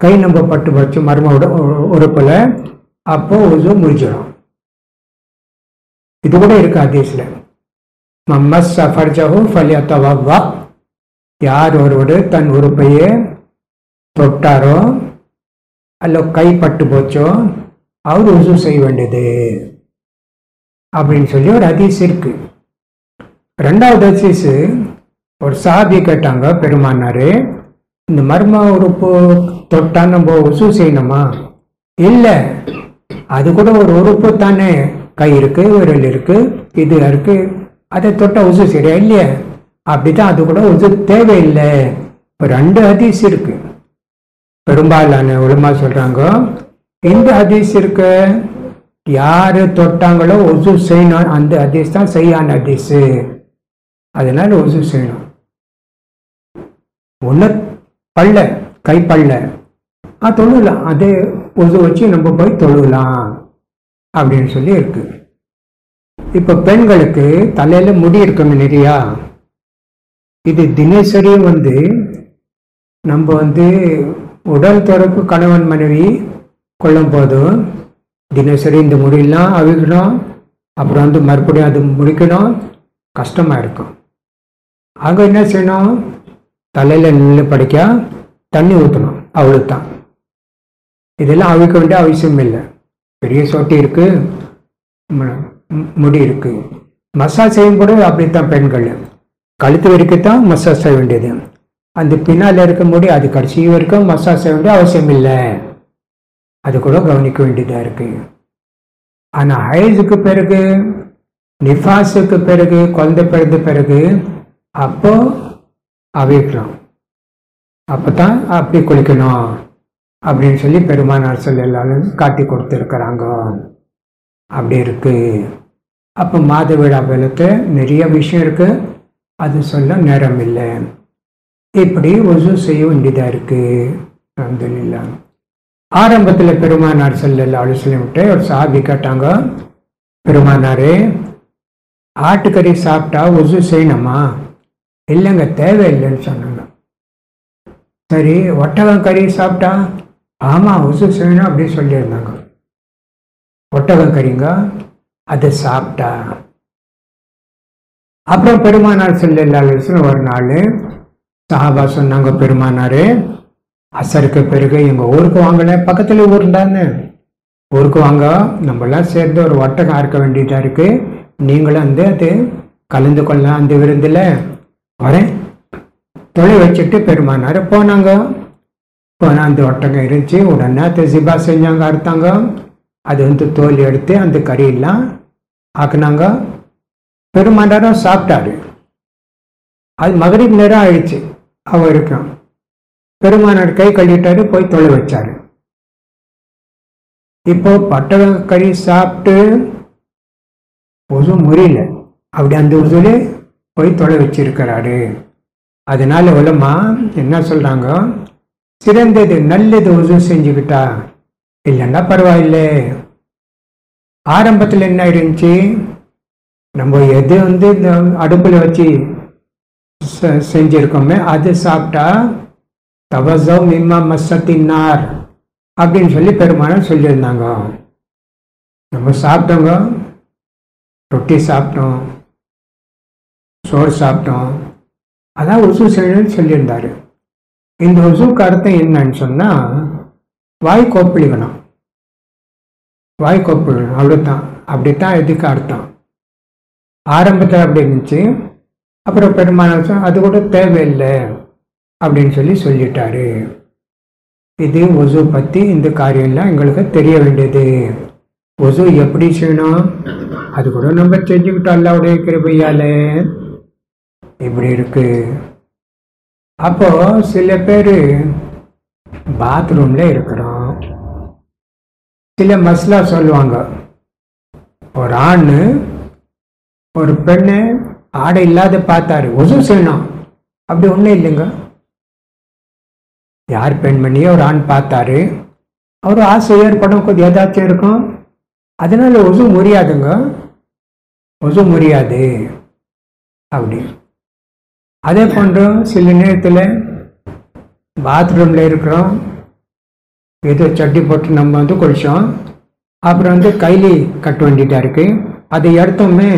கை நம்ம பட்டு போச்சு மர்ம உறுப்புல, அப்போ உசு முடிஞ்சிடும். இது கூட இருக்கு ஹதீஸ்ல, மம்மஸ் ஃபர்ஜஹு ஃபல்யதவவ்வா, யார் ஒருவர் தன் உறுப்பையே தொட்டாரோ அல்ல கை பட்டு போச்சோ அவர் உசு செய்ய வேண்டியது அப்படின்னு சொல்லி ஒரு ஹதீஸ் இருக்கு. ரெண்டாவது ஹதீஸ், ஒரு சஹாபி கேட்டாங்க, பெருமானாரு இந்த மர்ம உறுப்பு தொட்டா நம்ம உசு செய்யணுமா? இல்ல, அது கூட ஒரு உறுப்பு தானே, கை இருக்கு, விரல் இருக்கு, இது இருக்கு, அதை தொட்டா உசு சரியா இல்லையா? அப்படித்தான் அது கூட உசு தேவையில்லை. ரெண்டு ஹதீஸ் இருக்கு. பெரும்பாலான உலமா சொல்றாங்க இந்த ஹதீஸ் இருக்கு, யாரு தொட்டாங்களோ உசு செய்யணும், அந்த ஹதீஸ் தான் சரியான ஹதீஸ். அதனால உசு செய்யணும். ஒண்ணு பல்ல, கை பல்ல தொழலாம், அது உசு வச்சு நம்ம போய் தொழலாம் அப்படின்னு சொல்லி இருக்கு. இப்ப பெண்களுக்கு தலையில முடி இருக்கணும் நிறையா. இது தினசரி நம்ம உடல் தொடர்பு கணவன் மனைவி கொள்ளும் போதும் தினசரி இந்த முடியெல்லாம் அவிக்கணும். அப்புறம் மறுபடியும் அது முடிக்கணும், கஷ்டமா இருக்கும். ஆக என்ன செய்யணும்? தலையில நின்று படிக்க தண்ணி ஊற்றணும், அவ்வளவுதான். இதெல்லாம் அவிக்க வேண்டிய அவசியம் இல்லை. பெரிய சொட்டி இருக்கு, முடி இருக்கு. மசாஜ் செய்யும் போது அப்படித்தான் பெண்கள் கழுத்து வரைக்கும் மசாஜ் செய்ய வேண்டியது. அந்த பின்னால் இருக்க முடி அது கடைசி வரைக்கும் மசாஜ் செய்ய வேண்டிய அவசியம் இல்லை. அது கூட கவனிக்க வேண்டியதா இருக்கு. ஆனா ஹைஸுக்கு பிறகு, நிஃபாஸுக்கு பிறகு, குழந்தை பிறந்த பிறகு அப்போ அவிக்கலாம். அப்பதான் அப்படி குளிக்கணும் அப்படின்னு சொல்லி பெருமானார் ஸல்லல்லாஹு அலைஹி வஸல்லம் காட்டி கொடுத்துருக்கிறாங்க. அப்படி இருக்கு. அப்ப மாதவிடா வேலைக்கு நிறைய விஷயம் இருக்கு, அது சொல்ல நேரம் இல்லை. இப்படி உசு செய்ய வேண்டியதா இருக்கு. அல்ஹம்துலில்லாஹ். ஆரம்பத்துல பெருமானார் ஸல்லல்லாஹு அலைஹி வஸல்லம் ஒரு சஹாபி கேட்டாங்க, பெருமானாரே ஆட்டுக்கறி சாப்பிட்டா உசு செய்யணுமா? இல்லைங்க, தேவையில்லைன்னு சொன்னாங்க. சரி, ஒட்டகம் கறி சாப்பிட்டா? ஆமா, உசு செய்யணும் அப்படி சொல்லியிருந்தாங்க. ஒட்டகம் கறிங்க, அதை சாப்பிட்டா. அப்புறம் பெருமானார் ஸல்லல்லாஹு அலைஹி வஸல்லம் ஒரு நாள் சஹாபா சொன்னாங்க, பெருமானாரு அசருக்கு பிறகு எங்க ஊருக்கு வாங்கல, பக்கத்துல ஊர் தானே, ஊருக்கு வாங்க, நம்ம எல்லாம் சேர்ந்து ஒரு ஒட்டகம் இருக்க வேண்டியதா இருக்கு, நீங்களும் அது கலந்து கொள்ளலாம் அந்த விருந்துல வரேன். தொலை வச்சுட்டு பெருமானாரு போனாங்க. போனா அந்த ஒட்டகம் இருந்துச்சு. உடனே அது ஜிபா செஞ்சாங்க, அறுத்தாங்க. அது தோல் எடுத்து அந்த கறியெல்லாம் ஆக்குனாங்க. பெருமானாரும் சாப்பிட்டாரு. அது மகரிப் நேரம் ஆயிடுச்சு. அவருக்கும் பெருமானார் கை கழுவிட்டாரு, போய் தொலை வச்சாரு. இப்போ பட்டக கறி சாப்பிட்டு ஒசு முறியல, அப்படி அந்த உசுல போய் தொலை வச்சிருக்கிறாரு. அதனால உலமா என்ன சொல்றாங்க, சிறந்தது நல்லது ஒசு செஞ்சுக்கிட்டா, இல்லைன்னா பரவாயில்ல. ஆரம்பத்தில் என்ன இருந்துச்சு, நம்ம எது இந்த அடுப்புல வச்சு செஞ்சிருக்கோமே அது சாப்பிட்டா தவசோ மிம்மா மசத்தின்னார் அப்படின்னு சொல்லி பெருமானார் சொல்லியிருந்தாங்க. நம்ம சாப்பிட்டோங்க, ரொட்டி சாப்பிட்டோம், சோறு சாப்பிட்டோம், அதான் உசு செய்யணும்னு சொல்லியிருந்தாரு. இந்த உசுக்கு அர்த்தம் என்னன்னு சொன்னா வாய் கொப்பளிக்கணும், வாய் கொப்பளிக்கணும், அப்படித்தான் எதுக்கு அர்த்தம். ஆரம்பத்தில் அப்படி இருந்துச்சு, அப்புறம் பெருமானார் அது கூட தேவையில்லை அப்படின்னு சொல்லி சொல்லிட்டாரு. இது ஒசு பற்றி இந்த காரியம்லாம் எங்களுக்கு தெரிய வேண்டியது. ஒசு எப்படி செய்யணும் அது கூட நம்ம செஞ்சுக்கிட்டோம் அல்லாவுடைய கிருபையால. இப்படி இருக்கு. அப்போ சில பேர் பாத்ரூம்ல இருக்கிறோம், சில மஸ்லா சொல்லுவாங்க. ஒரு ஆண் ஒரு பெண்ணை ஆடை இல்லாத பார்த்தாரு, ஒசு செய்யணும், அப்படி ஒன்றும் இல்லைங்க. யார் பெண்மணியை ஒரு ஆண் பார்த்தாரு, அவர் ஆசை ஏற்படும், கொஞ்சம் ஏதாச்சும் இருக்கும், அதனால ஒசு முறியாதுங்க, ஒசு முறியாது அப்படி. அதே போன்று சில நேரத்தில் பாத்ரூம்ல இருக்கிறோம், ஏதோ சட்டி போட்டு நம்ம குளிச்சோம், அப்புறம் கைலி கட்ட வேண்டியதா இருக்கு, அதை எடுத்தோமே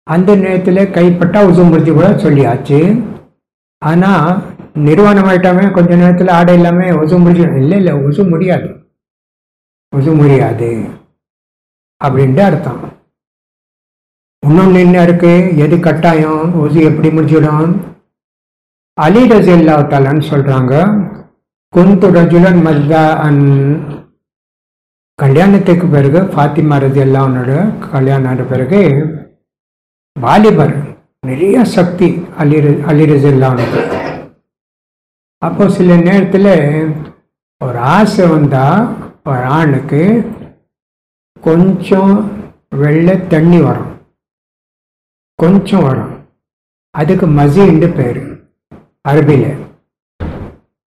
அந்த நேரத்தில் கைப்பட்டா உசு முறிச்சு கூட சொல்லியாச்சு. ஆனா நிர்வாணம் ஆயிட்டாமே கொஞ்ச நேரத்தில் ஆடை இல்லாம உசு முடிச்சு, இல்லை உசு முடியாது, உசு முடியாது அப்படின்ட்டு அர்த்தம். இன்னொன்னு என்ன இருக்கு, எது கட்டாயம், உசு எப்படி முடிச்சிடும். அலி ரலியல்லாஹு தஆலான்னு சொல்றாங்க, குந்து ரஜுலன் மஸ்தா அன், கல்யாணத்துக்கு பிறகு ஃபாத்திமா ரலியல்லாஹு அன்ஹா கல்யாணம் ஆன பிறகு வாலிபர், நிறைய சக்தி அலி ரலியல்லாஹு அன்ஹு. அப்போ சில நேரத்தில் ஒரு ஆசை வந்தா ஒரு ஆணுக்கு கொஞ்சம் வெள்ளை தண்ணி வரும், கொஞ்சம் வரும், அதுக்கு மசின்னு பேரு அரபியில.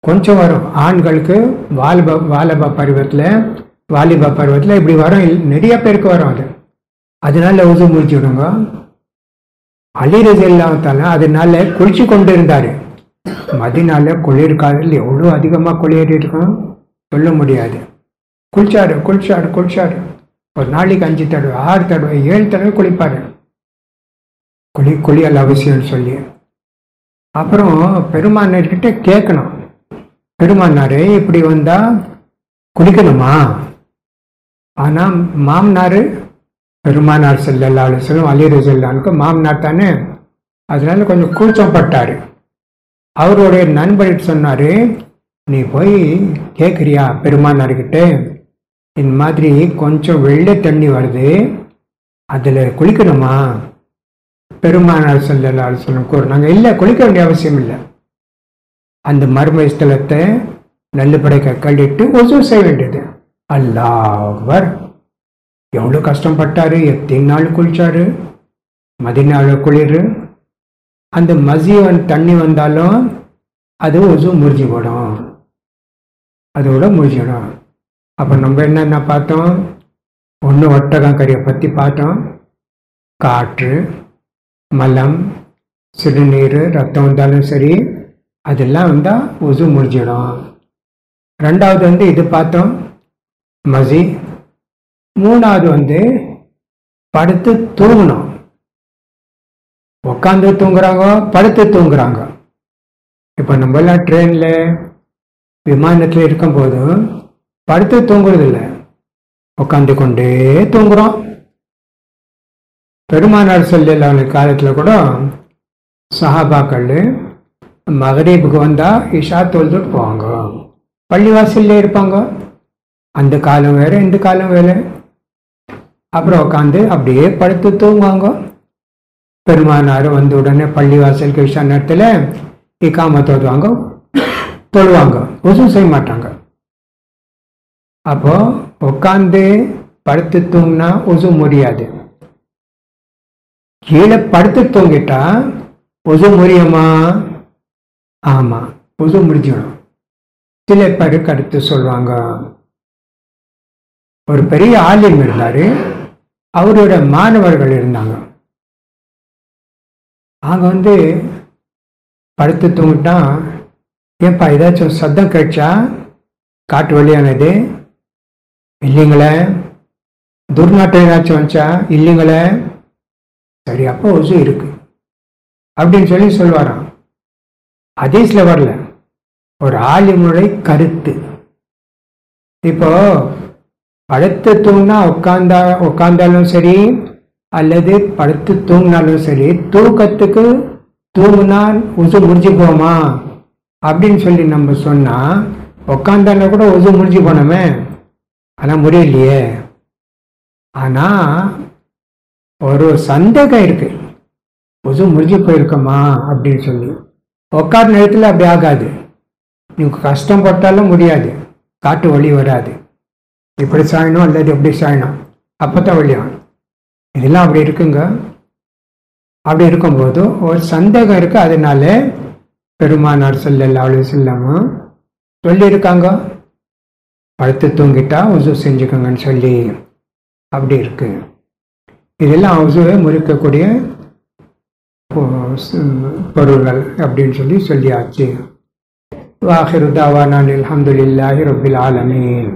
கொஞ்சம் வரும் ஆண்களுக்கு வாலிப பருவத்தில் இப்படி வரும், நிறைய பேருக்கு வரும் அது. அதனால உசு முடிச்சு விடுங்க. அலி ரலியல்லாஹு தஆலா அதனால குளிச்சு கொண்டு இருந்தாரு. மதினால குளிர்காலில் எவ்வளோ அதிகமாக குளிர் இருக்கும் சொல்ல முடியாது. குளிச்சாரு. ஒரு நாளைக்கு 5 தடவை 6 தடவை 7 தடவை குளிப்பாரு. குளியல் அவசியம்னு சொல்லி. அப்புறம் பெருமானார்கிட்ட கேட்கணும், பெருமானாரே இப்படி வந்தா குளிக்கணுமா? ஆனா மாமனாரு பெருமானார் ஸல்லல்லாஹு அலைஹி வஸல்லம் அலி ரலியல்லாஹு மாமனார் தானே, அதனால கொஞ்சம் கூச்சப்பட்டாரு. அவருடைய நண்பர் சொன்னாரு, நீ போய் கேட்குறியா பெருமானார்கிட்ட, இந்த மாதிரி கொஞ்சம் வெள்ளை தண்ணி வருது, அதில் குளிக்கணுமா? பெருமானார் ஸல்லல்லாஹு அலைஹி வஸல்லம் கூறினாங்க, இல்லை குளிக்க வேண்டிய அவசியம் இல்லை, அந்த மர்ம ஸ்தலத்தை நல்லபடியாக கழிட்டு ஒசு செய்ய வேண்டியது. அல்லாஹ் அக்பர். எவ்வளோ கஷ்டப்பட்டாரு, எத்தனை நாள் குளிச்சாரு, மதினால குளிர். அந்த மசிவன் தண்ணி வந்தாலும் அது ஒசு முறிஞ்சு போடும், அதோட முறிஞ்சிடும். அப்போ நம்ம என்னென்ன பார்த்தோம், ஒன்று ஒட்டகம் கறியை பற்றி பார்த்தோம், காற்று, மலம், சிறுநீர், ரத்தம் வந்தாலும் சரி அதெல்லாம் வந்தால் ஒசு முறிஞ்சிடும். ரெண்டாவது இது பார்த்தோம் மசி. மூணாவது படுத்து தூங்கணும். உட்காந்து தூங்குறாங்க, படுத்து தூங்குறாங்க. இப்போ நம்ம எல்லாம் ட்ரெயின்ல விமானத்தில் இருக்கும்போது படுத்து தூங்குறது இல்லை, உட்காந்து கொண்டே தூங்குறோம். பெருமானார் ஸல்லல்லாஹு அலைஹி காலத்தில் கூட சஹாபாக்கள் மகரீபுக்கு வந்தா இஷா தொழுதுட்டு போவாங்க, பள்ளிவாசல்ல இருப்பாங்க. அந்த காலம் வேற இந்த காலம் வேற. அப்புறம் உட்காந்து அப்படியே படுத்து தூங்குவாங்க. பெருமானார் உடனே பள்ளிவாசலுக்கு இஷா நேரத்தில் இக்காமத் ஓதுவாங்க, தொழுவாங்க, ஒசு செய்ய மாட்டாங்க. அப்போ உட்காந்து படுத்து தூங்கினா ஒசு முடியாது. கீழே படுத்து தூங்கிட்டா உசு முறியுமா? ஆமா, உசு முடிஞ்சிடும். சில பேருக்கு அடுத்து சொல்லுவாங்க, ஒரு பெரிய ஆலிம் இருந்தாரு, அவரோட மாணவர்கள் இருந்தாங்க. அவங்க படுத்து தூங்கிட்டான். ஏன்பா ஏதாச்சும் சத்தம் கேட்சா? காட்டு வழியானது இல்லைங்களே. துர்நாட்டம் ஏதாச்சும் வந்துச்சா? இல்லைங்களே. சரி, அப்போ உசு இருக்கு அப்படின்னு சொல்லுவாராம். ஹதீஸ்ல வரல, ஒரு ஆலிமுடைய கருத்து. இப்போ படுத்து தூங்கினா உட்கார்ந்தாலும் சரி, அல்லது படுத்து தூங்கினாலும் சரி, தூக்கத்துக்கு தூங்குனா உசு முடிஞ்சு போமா அப்படின்னு நம்ம சொன்னா, உட்காந்தாலும் கூட உசு முடிஞ்சு போனோமே. ஆனா முடியலையே. ஆனா ஒரு சந்தேகம் இருக்கு, உசு முடிஞ்சு போயிருக்கோமா அப்படின்னு உட்கார நேரத்தில் அப்படி ஆகாது. நீங்க கஷ்டம் பட்டாலும் முடியாது, காட்டு வழி வராது. இப்படி சாயணும் அல்லது எப்படி சாயணும், அப்பதான் வழியாகும். இதெல்லாம் அப்படி இருக்குங்க. அப்படி இருக்கும்போது ஒரு சந்தேகம் இருக்கு. அதனால பெருமானார் ஸல்லல்லாஹு அலைஹி வஸல்லம் சொல்லியிருக்காங்க, படுத்து தூங்கிட்டா உசு செஞ்சுக்கோங்கன்னு சொல்லி. அப்படி இருக்கு. இதெல்லாம் உசுவை முறிக்கக்கூடிய பொருள்கள் அப்படின்னு சொல்லியாச்சு. வாஹிரு தாவானா அல்ஹம்துலில்லாஹி ரப்பில் ஆலமீன்.